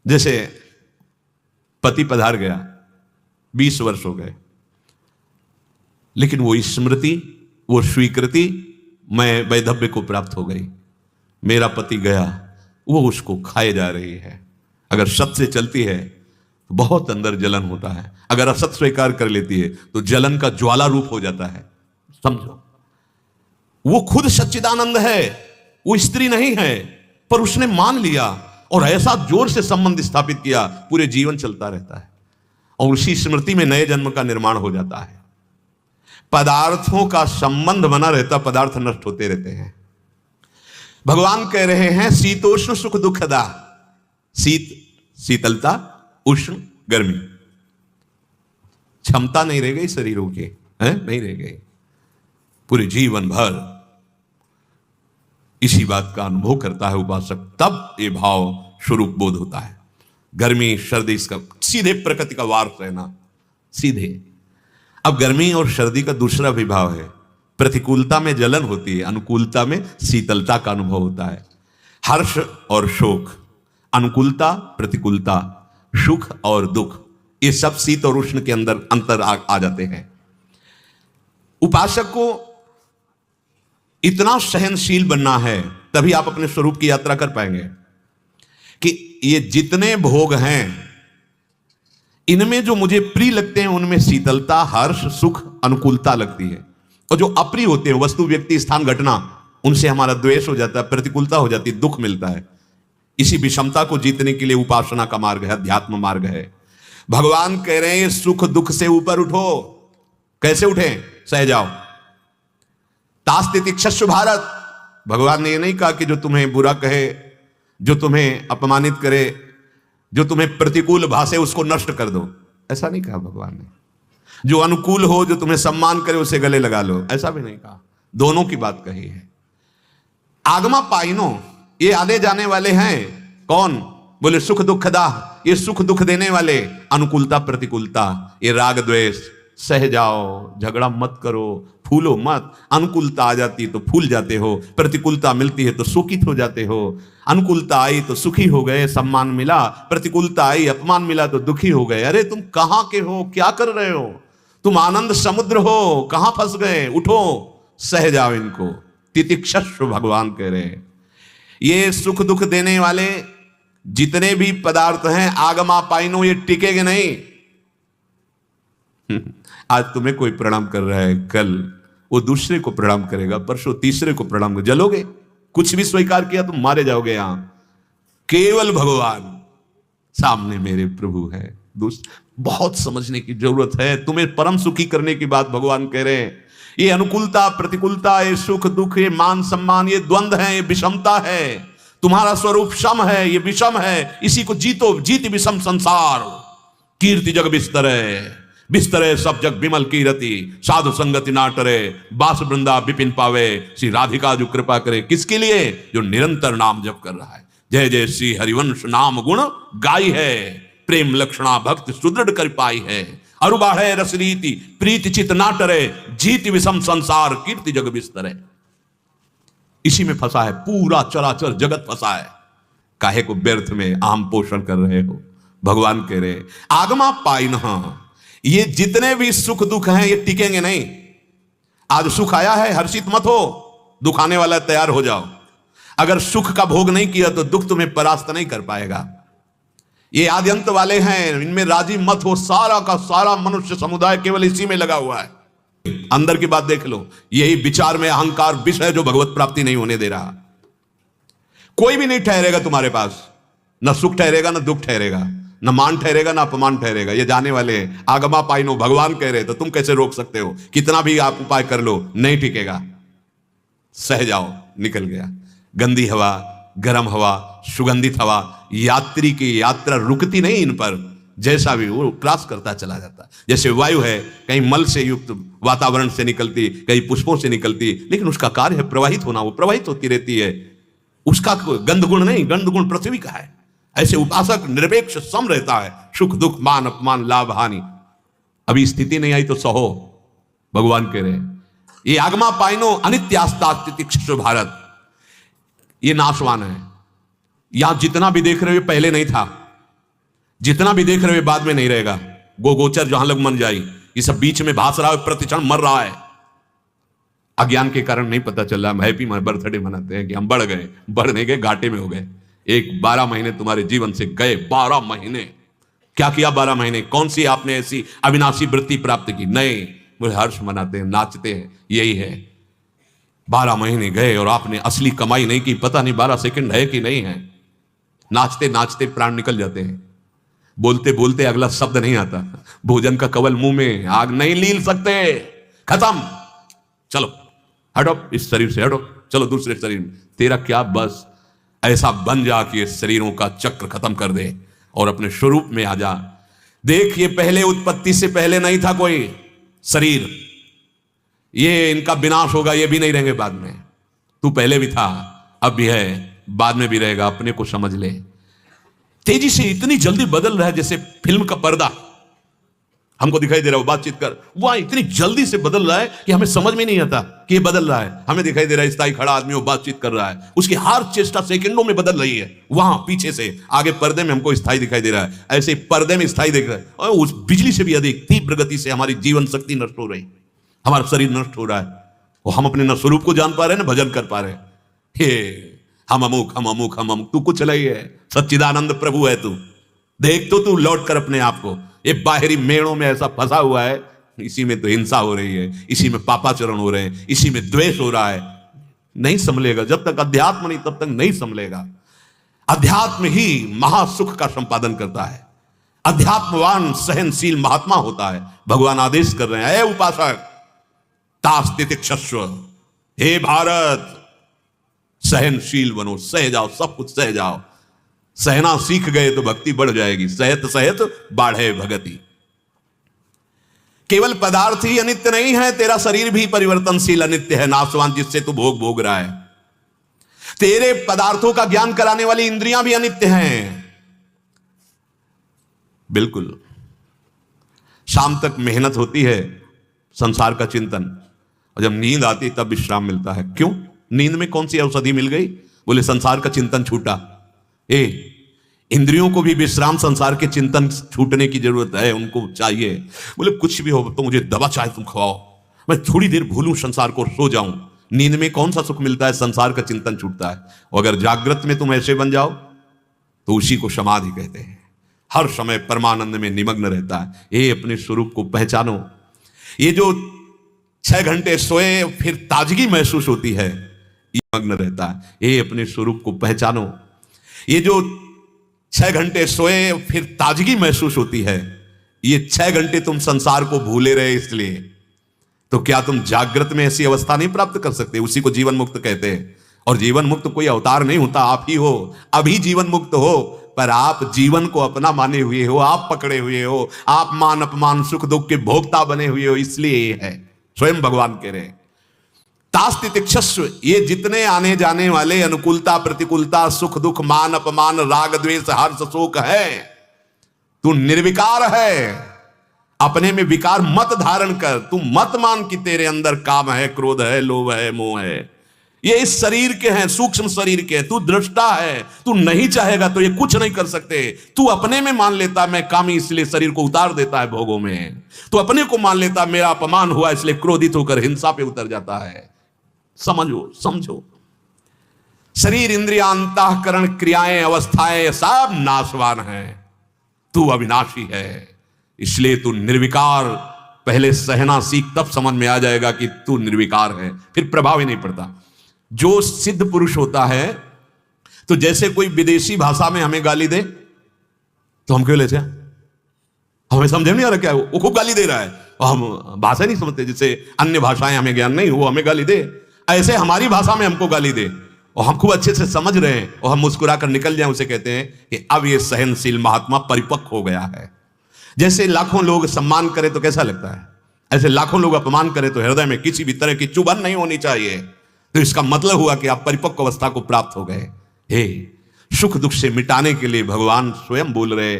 जैसे पति पधार गया, 20 वर्ष हो गए, लेकिन वो स्मृति, वो स्वीकृति मैं वैधव्य को प्राप्त हो गई। मेरा पति गया, वो उसको खाए जा रही है। अगर सत से चलती है तो बहुत अंदर जलन होता है, अगर असत स्वीकार कर लेती है तो जलन का ज्वाला रूप हो जाता है। समझो, वो खुद सच्चिदानंद है, वो स्त्री नहीं है, पर उसने मान लिया और ऐसा जोर से संबंध स्थापित किया, पूरे जीवन चलता रहता है और उसी स्मृति में नए जन्म का निर्माण हो जाता है। पदार्थों का संबंध बना रहता, पदार्थ नष्ट होते रहते हैं। भगवान कह रहे हैं, शीतोष्ण सुख दुखदा। शीत शीतलता, उष्ण गर्मी, क्षमता नहीं रह गई शरीरों की, है नहीं रह गई पूरे जीवन भर। इसी बात का अनुभव करता है उपासक, तब ये भाव स्वरूप बोध होता है। गर्मी सर्दी इसका सीधे प्रकृति का वार रहना, सीधे। अब गर्मी और सर्दी का दूसरा विभाव है, प्रतिकूलता में जलन होती है, अनुकूलता में शीतलता का अनुभव होता है। हर्ष और शोक, अनुकूलता प्रतिकूलता, सुख और दुख, ये सब शीत और उष्ण के अंदर अंतर आ जाते हैं। उपासक को इतना सहनशील बनना है, तभी आप अपने स्वरूप की यात्रा कर पाएंगे कि ये जितने भोग हैं, इनमें जो मुझे प्रिय लगते हैं उनमें शीतलता, हर्ष, सुख, अनुकूलता लगती है, और जो अप्रिय होते हैं, वस्तु, व्यक्ति, स्थान, घटना, उनसे हमारा द्वेष हो जाता है, प्रतिकूलता हो जाती है, दुख मिलता है। इसी विषमता को जीतने के लिए उपासना का मार्ग है, अध्यात्म मार्ग है। भगवान कह रहे हैं सुख दुख से ऊपर उठो। कैसे उठे? सह जाओ। तास्ति तितिक्षस्व भारत। भगवान ने ये नहीं कहा कि जो तुम्हें बुरा कहे, जो तुम्हें अपमानित करे, जो तुम्हें प्रतिकूल भाषे उसको नष्ट कर दो, ऐसा नहीं कहा भगवान ने। जो अनुकूल हो, जो तुम्हें सम्मान करे, उसे गले लगा लो, ऐसा भी नहीं कहा। दोनों की बात कही है। आगमा पाइनो, ये आने जाने वाले हैं। कौन? बोले सुख दुख दाह, ये सुख दुख देने वाले। अनुकूलता प्रतिकूलता, ये राग द्वेष। सह जाओ, झगड़ा मत करो, फूलो मत। अनुकूलता आ जाती तो फूल जाते हो, प्रतिकूलता मिलती है तो शोकित हो जाते हो। अनुकूलता आई तो सुखी हो गए, सम्मान मिला। प्रतिकूलता आई, अपमान मिला तो दुखी हो गए। अरे तुम कहां के हो? क्या कर रहे हो? तुम आनंद समुद्र हो, कहां फंस गए? उठो, सह जाओ इनको। तितिक्षस्व भगवान कह रहे हैं। ये सुख दुख देने वाले जितने भी पदार्थ हैं, आगमा पाइनो, ये टिकेंगे नहीं। आज तुम्हें कोई प्रणाम कर रहा है, कल वो दूसरे को प्रणाम करेगा, परसों तीसरे को प्रणाम कर, जलोगे। कुछ भी स्वीकार किया तुम मारे जाओगे। यहां केवल भगवान सामने मेरे प्रभु है। बहुत समझने की जरूरत है। तुम्हें परम सुखी करने की बात भगवान कह रहे हैं। ये अनुकूलता प्रतिकूलता, ये सुख दुख, ये मान सम्मान, ये द्वंद्व है, ये विषमता है। तुम्हारा स्वरूप सम है, ये विषम है। इसी को जीतो। जीत विषम संसार, कीर्ति जग बिस्तरे। बिस्तरे सब जग विमल कीरति, साधु संगति ना टरे। बास वृंदा विपिन पावे, श्री राधिका जो कृपा करे। किसके लिए? जो निरंतर नाम जप कर रहा है। जय जय श्री हरिवंश नाम गुण गाई है, प्रेम लक्षणा भक्ति सुदृढ़ कर पाई है। अरु बाढ़े रस रीति, प्रीति चित ना टरे। जीत विषम संसार, कीर्ति जग बिस्तरे। इसी में फंसा है पूरा चराचर जगत फंसा है। काहे को व्यर्थ में आम पोषण कर रहे हो? भगवान कह रहे आगमा पाइनहा, ये जितने भी सुख दुख हैं ये टिकेंगे नहीं। आज सुख आया है, हर्षित मत हो। दुख आने वाला है, तैयार हो जाओ। अगर सुख का भोग नहीं किया तो दुख तुम्हें परास्त नहीं कर पाएगा। ये आदि अंत वाले हैं, इनमें राजी मत हो। सारा का सारा मनुष्य समुदाय केवल इसी में लगा हुआ है। अंदर की बात देख लो। यही विचार में अहंकार विष है जो भगवत प्राप्ति नहीं होने दे रहा। कोई भी नहीं ठहरेगा तुम्हारे पास, न सुख ठहरेगा न दुख ठहरेगा, न मान ठहरेगा ना अपमान ठहरेगा। ये जाने वाले हैं। आगमा पाइनो, भगवान कह रहे तो तुम कैसे रोक सकते हो? कितना भी आप उपाय कर लो, नहीं टिकेगा। सह जाओ, निकल गया। गंदी हवा, गर्म हवा, सुगंधित हवा, यात्री की यात्रा रुकती नहीं इन पर। जैसा भी वो क्रॉस करता चला जाता। जैसे वायु है, कहीं मल से युक्त वातावरण से निकलती, कहीं पुष्पों से निकलती, लेकिन उसका कार्य है प्रवाहित होना। वो प्रवाहित होती रहती है। उसका गंध गुण नहीं, गंध गुण पृथ्वी का है। ऐसे उपासक निरपेक्ष सम रहता है। सुख दुख, मान अपमान, लाभ हानि। अभी स्थिति नहीं आई तो सहो, भगवान कह रहे हैं। ये आगमा पाइनो अनित्यास्ता तितिक्षस्व भारत, ये नाशवान है। यहां जितना भी देख रहे हो पहले नहीं था, जितना भी देख रहे हो बाद में नहीं रहेगा। गोचर जहां लग मन जाई, ये सब बीच में भास रहा है, प्रतिक्षण मर रहा है। अज्ञान के कारण नहीं पता चल रहा। हम हैप्पी बर्थडे मनाते हैं कि हम बढ़ गए, बढ़ नहीं गए, घाटे में हो गए। 12 महीने तुम्हारे जीवन से गए। 12 महीने क्या किया? 12 महीने कौन सी आपने ऐसी अविनाशी वृत्ति प्राप्त की? नहीं, मुझे हर्ष मनाते हैं, नाचते हैं, यही है। 12 महीने गए और आपने असली कमाई नहीं की। पता नहीं 12 सेकंड है कि नहीं है। नाचते नाचते प्राण निकल जाते हैं। बोलते बोलते अगला शब्द नहीं आता। भोजन का कवल मुंह में, आग नहीं लील सकते। खत्म, चलो हटो इस शरीर से, हटो, चलो दूसरे शरीर में। तेरा क्या बस ऐसा बन जा कि शरीरों का चक्र खत्म कर दे और अपने स्वरूप में आ जा। देख, ये पहले उत्पत्ति से पहले नहीं था कोई शरीर। ये इनका विनाश होगा, ये भी नहीं रहेंगे बाद में। तू पहले भी था, अब भी है, बाद में भी रहेगा, अपने को समझ ले। तेजी से इतनी जल्दी बदल रहा है जैसे फिल्म का पर्दा हमको दिखाई दे रहा है, वो बातचीत कर, वह इतनी जल्दी से बदल रहा है कि हमें समझ में नहीं आता कि ये बदल रहा है। हमें दिखाई दे रहा है स्थायी खड़ा आदमी वो बातचीत कर रहा है, उसकी हर चेष्टा सेकंडों में बदल रही है। वहां पीछे से आगे पर्दे में हमको स्थायी दिखाई दे रहा है, ऐसे पर्दे में स्थायी दिख रहा है। और उस बिजली से भी अधिक तीव्र गति से हमारी जीवन शक्ति नष्ट हो रही, हमारा शरीर नष्ट हो रहा है। और हम अपने न स्वरूप को जान पा रहे हैं, न भजन कर पा रहे हैं। हे हम अमुक, हम अमुक, हम अमुक, तू कुछ नहीं है, सच्चिदानंद प्रभु है तू। देख तो तू लौट कर अपने आप को। ये बाहरी मेड़ों में ऐसा फंसा हुआ है, इसी में तो हिंसा हो रही है, इसी में पापाचरण हो रहे हैं, इसी में द्वेष हो रहा है। नहीं संभलेगा, जब तक अध्यात्म नहीं तब तक नहीं संभलेगा। अध्यात्म ही महासुख का संपादन करता है। अध्यात्मवान सहनशील महात्मा होता है। भगवान आदेश कर रहे हैं, हे उपासक तास्तितिक्षस्व, हे भारत सहनशील बनो, सह जाओ, सब कुछ सह जाओ। सहना सीख गए तो भक्ति बढ़ जाएगी। सहत सहत बाढ़े भगति। केवल पदार्थ ही अनित्य नहीं है, तेरा शरीर भी परिवर्तनशील अनित्य है, नाशवान, जिससे तू भोग रहा है। तेरे पदार्थों का ज्ञान कराने वाली इंद्रियां भी अनित्य हैं। बिल्कुल, शाम तक मेहनत होती है संसार का चिंतन, और जब नींद आती तब विश्राम मिलता है। क्यों? नींद में कौन सी औषधि मिल गई? बोले संसार का चिंतन छूटा। इंद्रियों को भी विश्राम, संसार के चिंतन छूटने की जरूरत है, उनको चाहिए। बोले कुछ भी हो तो मुझे दवा चाहे तुम खवाओ, मैं थोड़ी देर भूलूं संसार को, सो जाऊं। नींद में कौन सा सुख मिलता है? संसार का चिंतन छूटता है। और अगर जागृत में तुम ऐसे बन जाओ तो उसी को समाधि कहते हैं। हर समय परमानंद में निमग्न रहता है। ये अपने स्वरूप को पहचानो। ये जो 6 घंटे सोए फिर ताजगी महसूस होती है, मग्न रहता है। ये अपने स्वरूप को पहचानो। ये जो 6 घंटे सोए फिर ताजगी महसूस होती है, ये 6 घंटे तुम संसार को भूले रहे इसलिए, तो क्या तुम जागृत में ऐसी अवस्था नहीं प्राप्त कर सकते? उसी को जीवन मुक्त कहते हैं। और जीवन मुक्त कोई अवतार नहीं होता, आप ही हो। अभी जीवन मुक्त हो, पर आप जीवन को अपना माने हुए हो, आप पकड़े हुए हो, आप मान अपमान सुख दुख के भोक्ता बने हुए हो, इसलिए ये है। स्वयं भगवान कह रहे हैं तास्तितिक्षस्व, ये जितने आने जाने वाले अनुकूलता प्रतिकूलता सुख दुख मान अपमान राग द्वेष हर्ष शोक है, तू निर्विकार है। अपने में विकार मत धारण कर। तू मत मान कि तेरे अंदर काम है, क्रोध है, लोभ है, मोह है। ये इस शरीर के हैं, सूक्ष्म शरीर के। तू दृष्टा है, तू नहीं चाहेगा तो ये कुछ नहीं कर सकते। तू अपने में मान लेता मैं कामी, इसलिए शरीर को उतार देता है भोगों में। तू अपने को मान लेता मेरा अपमान हुआ, इसलिए क्रोधित होकर हिंसा पे उतर जाता है। समझो, शरीर इंद्रिया अंतःकरण क्रियाएं अवस्थाएं सब नाशवान हैं। तू अविनाशी है, इसलिए तू निर्विकार। पहले सहना सीख, तब समझ में आ जाएगा कि तू निर्विकार है, फिर प्रभाव ही नहीं पड़ता। जो सिद्ध पुरुष होता है, तो जैसे कोई विदेशी भाषा में हमें गाली दे तो हम क्यों लेते हैं? हमें समझ में नहीं आ रहा क्या है, वो खूब गाली दे रहा है और हम भाषा नहीं समझते। जिससे अन्य भाषाएं हमें ज्ञान नहीं, वो हमें गाली दे, ऐसे हमारी भाषा में हमको गाली दे और हम खूब अच्छे से समझ रहे हैं और हम मुस्कुरा कर निकल जाएं, उसे कहते हैं कि अब ये सहनशील महात्मा परिपक्व हो गया है। जैसे लाखों लोग सम्मान करें तो कैसा लगता है, ऐसे लाखों लोग अपमान करें तो हृदय में किसी भी तरह की चुभन नहीं होनी चाहिए। तो इसका मतलब हुआ कि आप परिपक्व अवस्था को प्राप्त हो गए। हे, सुख दुख से मिटाने के लिए भगवान स्वयं बोल रहे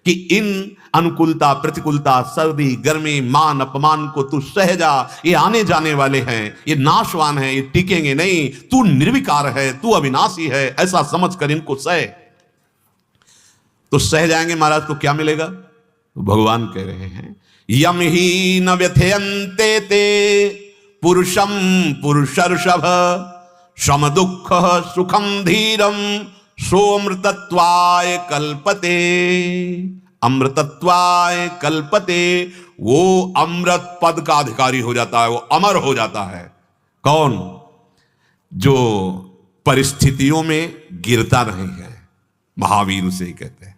कि इन अनुकूलता प्रतिकूलता सर्दी गर्मी मान अपमान को तू सह जा। ये आने जाने वाले हैं, ये नाशवान हैं, ये टिकेंगे नहीं। तू निर्विकार है, तू अविनाशी है, ऐसा समझ कर इनको सह। तो सह जाएंगे महाराज तो क्या मिलेगा? तो भगवान कह रहे हैं यम ही न व्यथयन्ते ते पुरुषम पुरुषर्षभ सम दुख सुखम धीरम सोमृतत्वाय कल्पते। अमृतत्वाय कल्पते, वो अमृत पद का अधिकारी हो जाता है, वो अमर हो जाता है। कौन? जो परिस्थितियों में गिरता नहीं है, महावीर उसे ही कहते हैं।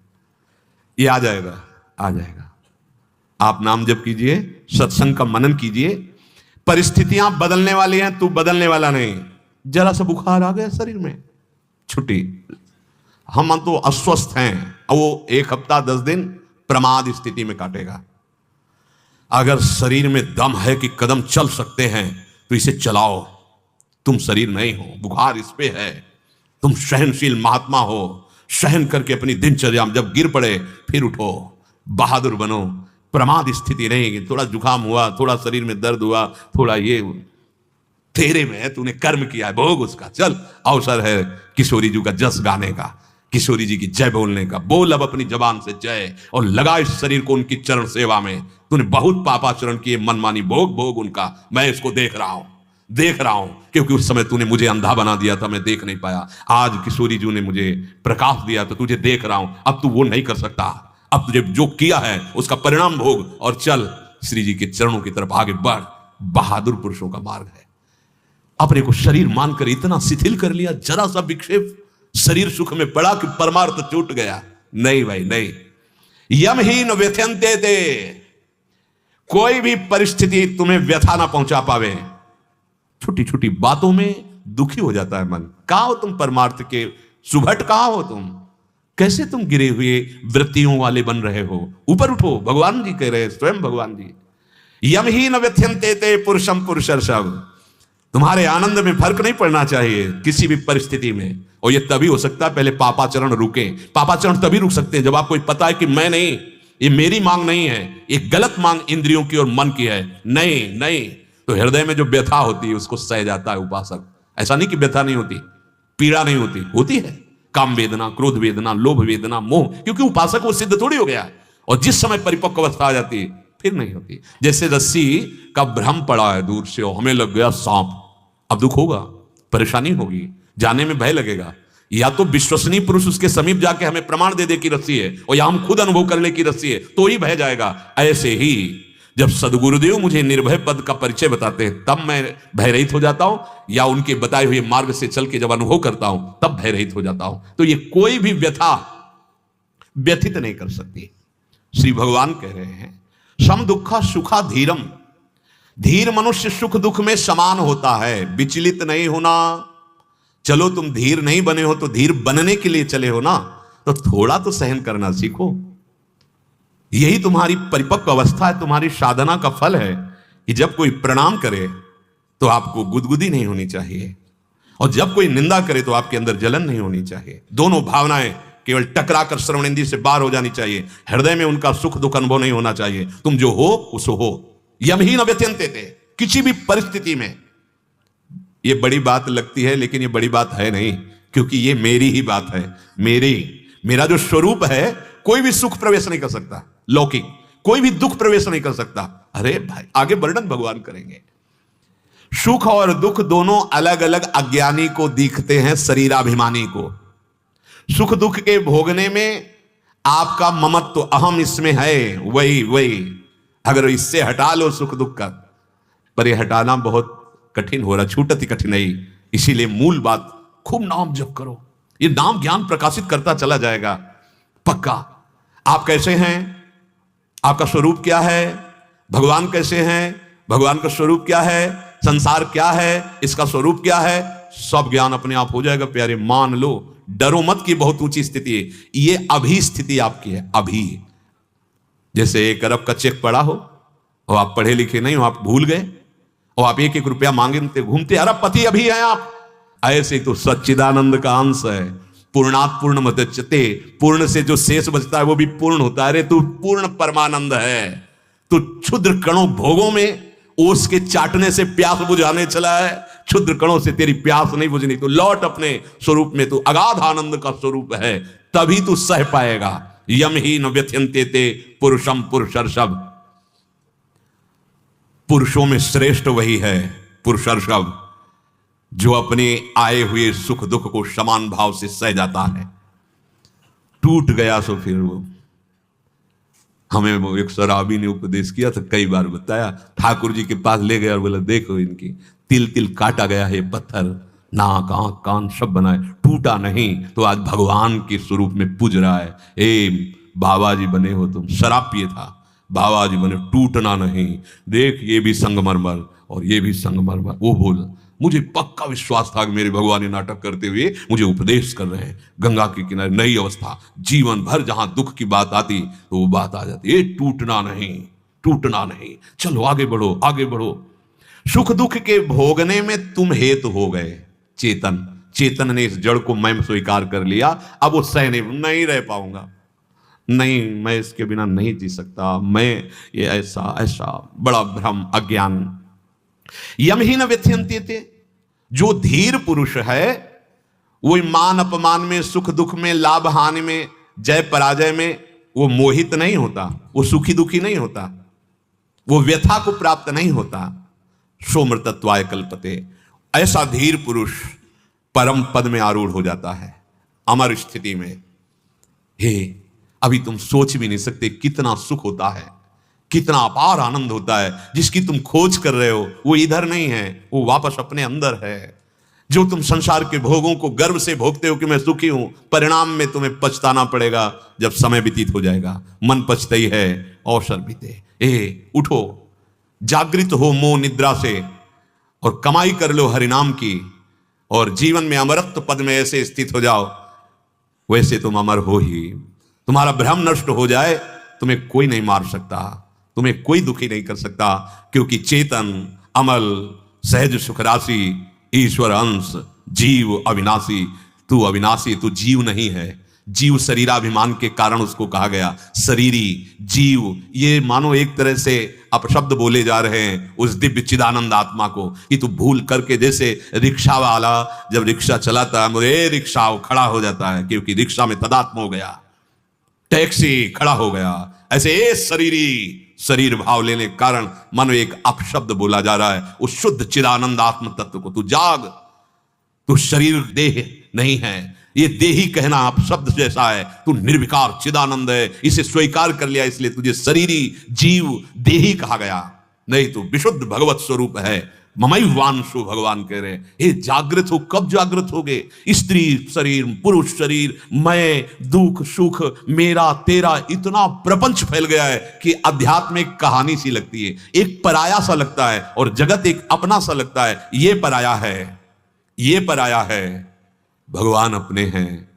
ये आ जाएगा, आ जाएगा। आप नाम जप कीजिए, सत्संग का मनन कीजिए। परिस्थितियां बदलने वाली हैं, तू बदलने वाला नहीं। जरा सा बुखार आ गया शरीर में, छुट्टी। हम तो अस्वस्थ हैं, वो 1 हफ्ता 10 दिन प्रमाद स्थिति में काटेगा। अगर शरीर में दम है कि कदम चल सकते हैं तो इसे चलाओ। तुम शरीर नहीं हो, बुखार इस पे है, तुम सहनशील महात्मा हो, सहन करके अपनी दिनचर्या में जब गिर पड़े फिर उठो, बहादुर बनो। प्रमाद स्थिति नहीं, थोड़ा जुकाम हुआ, थोड़ा शरीर में दर्द हुआ, थोड़ा ये तेरे में है, तूने कर्म किया है, भोग उसका। चल, अवसर है किशोरी जी का जस गाने का, किशोरी जी की जय बोलने का। बोल अब अपनी जबान से जय और लगा इस शरीर को उनकी चरण सेवा में। तूने बहुत पापाचरण किए, मनमानी भोग भोग उनका, मैं इसको देख रहा हूं, क्योंकि उस समय तूने मुझे अंधा बना दिया था, मैं देख नहीं पाया। आज किशोरी जी ने मुझे प्रकाश दिया तो तुझे देख रहा हूं। अब तू वो नहीं कर सकता, अब तुझे जो किया है उसका परिणाम भोग और चल श्री जी के चरणों की तरफ आगे बढ़। बहादुर पुरुषों का मार्ग है। अपने को शरीर मानकर इतना शिथिल कर लिया, जरा सा विक्षेप शरीर सुख में पड़ा कि परमार्थ छूट गया। नहीं भाई नहीं, यम ही न व्यथ्यंते थे। कोई भी परिस्थिति तुम्हें व्यथा ना पहुंचा पावे। छोटी छोटी बातों में दुखी हो जाता है मन। कहा हो तुम परमार्थ के सुभट, कहा हो तुम, कैसे तुम गिरे हुए वृत्तियों वाले बन रहे हो। ऊपर उठो, भगवान जी कह रहे, स्वयं भगवान जी। यम ही न व्यथ्यंते थे पुरुषम पुरुषर्षभ। तुम्हारे आनंद में फर्क नहीं पड़ना चाहिए किसी भी परिस्थिति में। और ये तभी हो सकता है पहले पापाचरण रुके। पापाचरण तभी रुक सकते हैं जब आपको पता है कि मैं नहीं, ये मेरी मांग नहीं है, ये गलत मांग इंद्रियों की और मन की है। नहीं नहीं, तो हृदय में जो व्यथा होती है उसको सह जाता है उपासक। ऐसा नहीं कि व्यथा नहीं होती, पीड़ा नहीं होती, होती है। काम वेदना, क्रोध वेदना, लोभ वेदना, मोह, क्योंकि उपासक वो सिद्ध थोड़ी हो गया है। और जिस समय परिपक्व अवस्था आ जाती है फिर नहीं होती। जैसे रस्सी का भ्रम पड़ा है दूर से, हमें लग गया सांप, अब दुख होगा, परेशानी होगी, जाने में भय लगेगा। या तो विश्वसनीय पुरुष उसके समीप जाके हमें प्रमाण दे दे कि रस्सी है, और या हम खुद अनुभव कर ले कि रस्सी है, तो ही भय जाएगा। ऐसे ही जब सदगुरुदेव मुझे निर्भय पद का परिचय बताते हैं तब मैं भयरहित हो जाता हूं, या उनके बताए हुए मार्ग से चल के जब अनुभव करता हूं तब भयरहित हो जाता हूं। तो ये कोई भी व्यथा व्यथित नहीं कर सकती। श्री भगवान कह रहे हैं सम दुखा सुखा धीरम। धीर मनुष्य सुख दुख में समान होता है, विचलित नहीं होना। चलो तुम धीर नहीं बने हो तो धीर बनने के लिए चले हो ना, तो थोड़ा तो सहन करना सीखो। यही तुम्हारी परिपक्व अवस्था है, तुम्हारी साधना का फल है कि जब कोई प्रणाम करे तो आपको गुदगुदी नहीं होनी चाहिए, और जब कोई निंदा करे तो आपके अंदर जलन नहीं होनी चाहिए। दोनों भावनाएं केवल टकराकर श्रवण इंद्रिय से बाहर हो जानी चाहिए। हृदय में उनका सुख दुख अनुभव नहीं होना चाहिए। तुम जो हो उसो हो। यम ही न व्यथ्यंते थे, किसी भी परिस्थिति में। ये बड़ी बात लगती है लेकिन ये बड़ी बात है नहीं, क्योंकि ये मेरी ही बात है। मेरा जो स्वरूप है, कोई भी सुख प्रवेश नहीं कर सकता, लौकिक कोई भी दुख प्रवेश नहीं कर सकता। अरे भाई, आगे वर्णन भगवान करेंगे। सुख और दुख दोनों अलग अलग अज्ञानी को दिखते हैं, शरीराभिमानी को। सुख दुख के भोगने में आपका ममत्व, अहम इसमें है, वही अगर इससे हटा लो सुख दुख का, पर यह हटाना बहुत कठिन हो रहा, छूटत ही कठिन नहीं। इसीलिए मूल बात, खूब नाम जप करो। ये नाम ज्ञान प्रकाशित करता चला जाएगा पक्का। आप कैसे हैं, आपका स्वरूप क्या है, भगवान कैसे हैं, भगवान का स्वरूप क्या है, संसार क्या है, इसका स्वरूप क्या है, सब ज्ञान अपने आप हो जाएगा प्यारे। मान लो, डरो मत कि बहुत ऊंची स्थिति है। ये अभी स्थिति आपकी है, अभी। जैसे 1 अरब का चेक पड़ा हो और आप पढ़े लिखे नहीं हो, आप भूल गए और आप 1-1 रुपया मांगते घूमते, अरबपति अभी हैं आप। ऐसे तो सच्चिदानंद का अंश है। पूर्णात पूर्ण मदच्यते, पूर्ण से जो शेष बचता है वो भी पूर्ण होता है। अरे तू पूर्ण परमानंद है। तू क्षुद्र कणों भोगों में ओस के चाटने से प्यास बुझाने चला है। क्षुद्र कणों से तेरी प्यास नहीं बुझनी। तो लौट अपने स्वरूप में, तू अगाध आनंद का स्वरूप है, तभी तू सह पाएगा। यम ही न व्यथ्यंते ते पुरुषम पुरुषर्षभ। पुरुषों में श्रेष्ठ वही है पुरुषर्षभ, जो अपने आए हुए सुख दुख को समान भाव से सह जाता है। टूट गया सो फिर वो, हमें वो एक शराबी ने उपदेश किया था, कई बार बताया। ठाकुर जी के पास ले गया और बोला देखो इनकी तिल तिल काटा गया है, पत्थर, नाक आंख कान सब बनाए, टूटा नहीं। तो आज भगवान के स्वरूप में पूज रहा है। ए बाबा जी बने हो तुम, शराब पिए था, बाबा जी बने, टूटना नहीं। देख ये भी संगमरमर और ये भी संगमरमर। वो बोल, मुझे पक्का विश्वास था कि मेरे भगवान ये नाटक करते हुए मुझे उपदेश कर रहे हैं। गंगा के किनारे नई अवस्था, जीवन भर जहां दुख की बात आती तो वो बात आ जाती, ये टूटना नहीं, टूटना नहीं, चलो आगे बढ़ो, आगे बढ़ो। सुख दुख के भोगने में तुम हेतु हो गए, चेतन चेतन ने इस जड़ को मैं स्वीकार कर लिया, अब वो सह नहीं रह पाऊंगा, नहीं मैं इसके बिना नहीं जी सकता, मैं ये ऐसा ऐसा बड़ा भ्रम अज्ञान। यमहीन व्यथयन्ते थे, जो धीर पुरुष है वो मान अपमान में, सुख दुख में, लाभ हानि में, जय पराजय में वो मोहित नहीं होता, वो सुखी दुखी नहीं होता, वो व्यथा को प्राप्त नहीं होता। सोमृतत्वाय कल्पते, ऐसा धीर पुरुष परम पद में आरूढ़ हो जाता है अमर स्थिति में। हे, अभी तुम सोच भी नहीं सकते कितना सुख होता है, कितना अपार आनंद होता है। जिसकी तुम खोज कर रहे हो वो इधर नहीं है, वो वापस अपने अंदर है। जो तुम संसार के भोगों को गर्व से भोगते हो कि मैं सुखी हूं, परिणाम में तुम्हें पछताना पड़ेगा जब समय व्यतीत हो जाएगा। मन पछताई है अवसर बीते। उठो, जागृत हो मोह निद्रा से और कमाई कर लो हरिनाम की, और जीवन में अमरत्व पद में ऐसे स्थित हो जाओ वैसे तुम अमर हो ही। तुम्हारा भ्रम नष्ट हो जाए, तुम्हें कोई नहीं मार सकता, तुम्हें कोई दुखी नहीं कर सकता, क्योंकि चेतन अमल सहज सुख राशि ईश्वर अंश जीव अविनाशी। तू अविनाशी, तू जीव नहीं है। जीव शरीराभिमान के कारण उसको कहा गया शरीरी जीव। ये मानो एक तरह से अपशब्द बोले जा रहे हैं उस दिव्य चिदानंद आत्मा को, कि तू भूल करके, जैसे रिक्शा वाला जब रिक्शा चलाता है, मुझे रिक्शा, वो खड़ा हो जाता है क्योंकि रिक्शा में तदात्म हो गया, टैक्सी खड़ा हो गया। ऐसे शरीरी शरीर भाव लेने के कारण मानो एक अपशब्द बोला जा रहा है उस शुद्ध चिदानंद आत्म तत्व को। तू जाग, तू शरीर देह नहीं है, ये देही कहना अपशब्द जैसा है। तू निर्विकार चिदानंद है, इसे स्वीकार कर लिया, इसलिए तुझे शरीरी जीव देही कहा गया। नहीं, तू विशुद्ध भगवत स्वरूप है। ममैवांशु भगवान कह रहे, हे जागृत हो। कब जागृत होगे? स्त्री शरीर, पुरुष शरीर, मैं, दुख सुख, मेरा तेरा, इतना प्रपंच फैल गया है कि अध्यात्म एक कहानी सी लगती है, एक पराया सा लगता है, और जगत एक अपना सा लगता है। ये पराया है, ये पराया है, भगवान अपने हैं,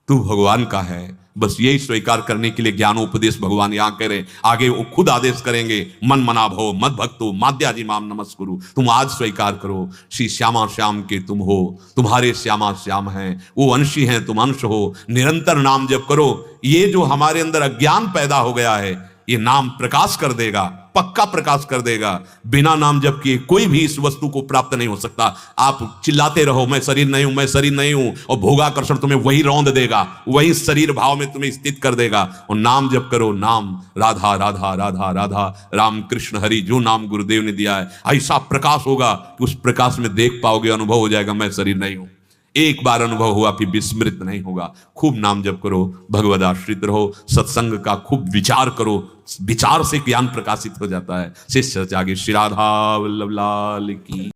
तू भगवान का है। बस यही स्वीकार करने के लिए ज्ञानोपदेश भगवान यहां कह रहे। आगे वो खुद आदेश करेंगे, मन मना भो मद भक्तो माद्याजी माम नमस्कुरु। तुम आज स्वीकार करो श्री श्यामा श्याम के तुम हो, तुम्हारे श्यामा श्याम हैं, वो अंशी हैं, तुम अंश हो। निरंतर नाम जप करो। ये जो हमारे अंदर अज्ञान पैदा हो गया है, ये नाम प्रकाश कर देगा, पक्का प्रकाश कर देगा। बिना नाम जप किए कोई भी इस वस्तु को प्राप्त नहीं हो सकता। आप चिल्लाते रहो मैं शरीर नहीं हूं, मैं शरीर नहीं हूं, और भोगाकर्षण तुम्हें वही रौंद देगा, वही शरीर भाव में तुम्हें स्थित कर देगा। और नाम जप करो, नाम राधा राधा राधा राधा राम कृष्ण हरि, जो नाम गुरुदेव ने दिया है, ऐसा प्रकाश होगा कि उस प्रकाश में देख पाओगे, अनुभव हो जाएगा मैं शरीर नहीं हूं। एक बार अनुभव हुआ फिर विस्मृत नहीं होगा। खूब नाम जप करो, भगवद आश्रित रहो, सत्संग का खूब विचार करो, विचार से ज्ञान प्रकाशित हो जाता है। शिष्य जागे। श्री राधा वल्लभ लाल की।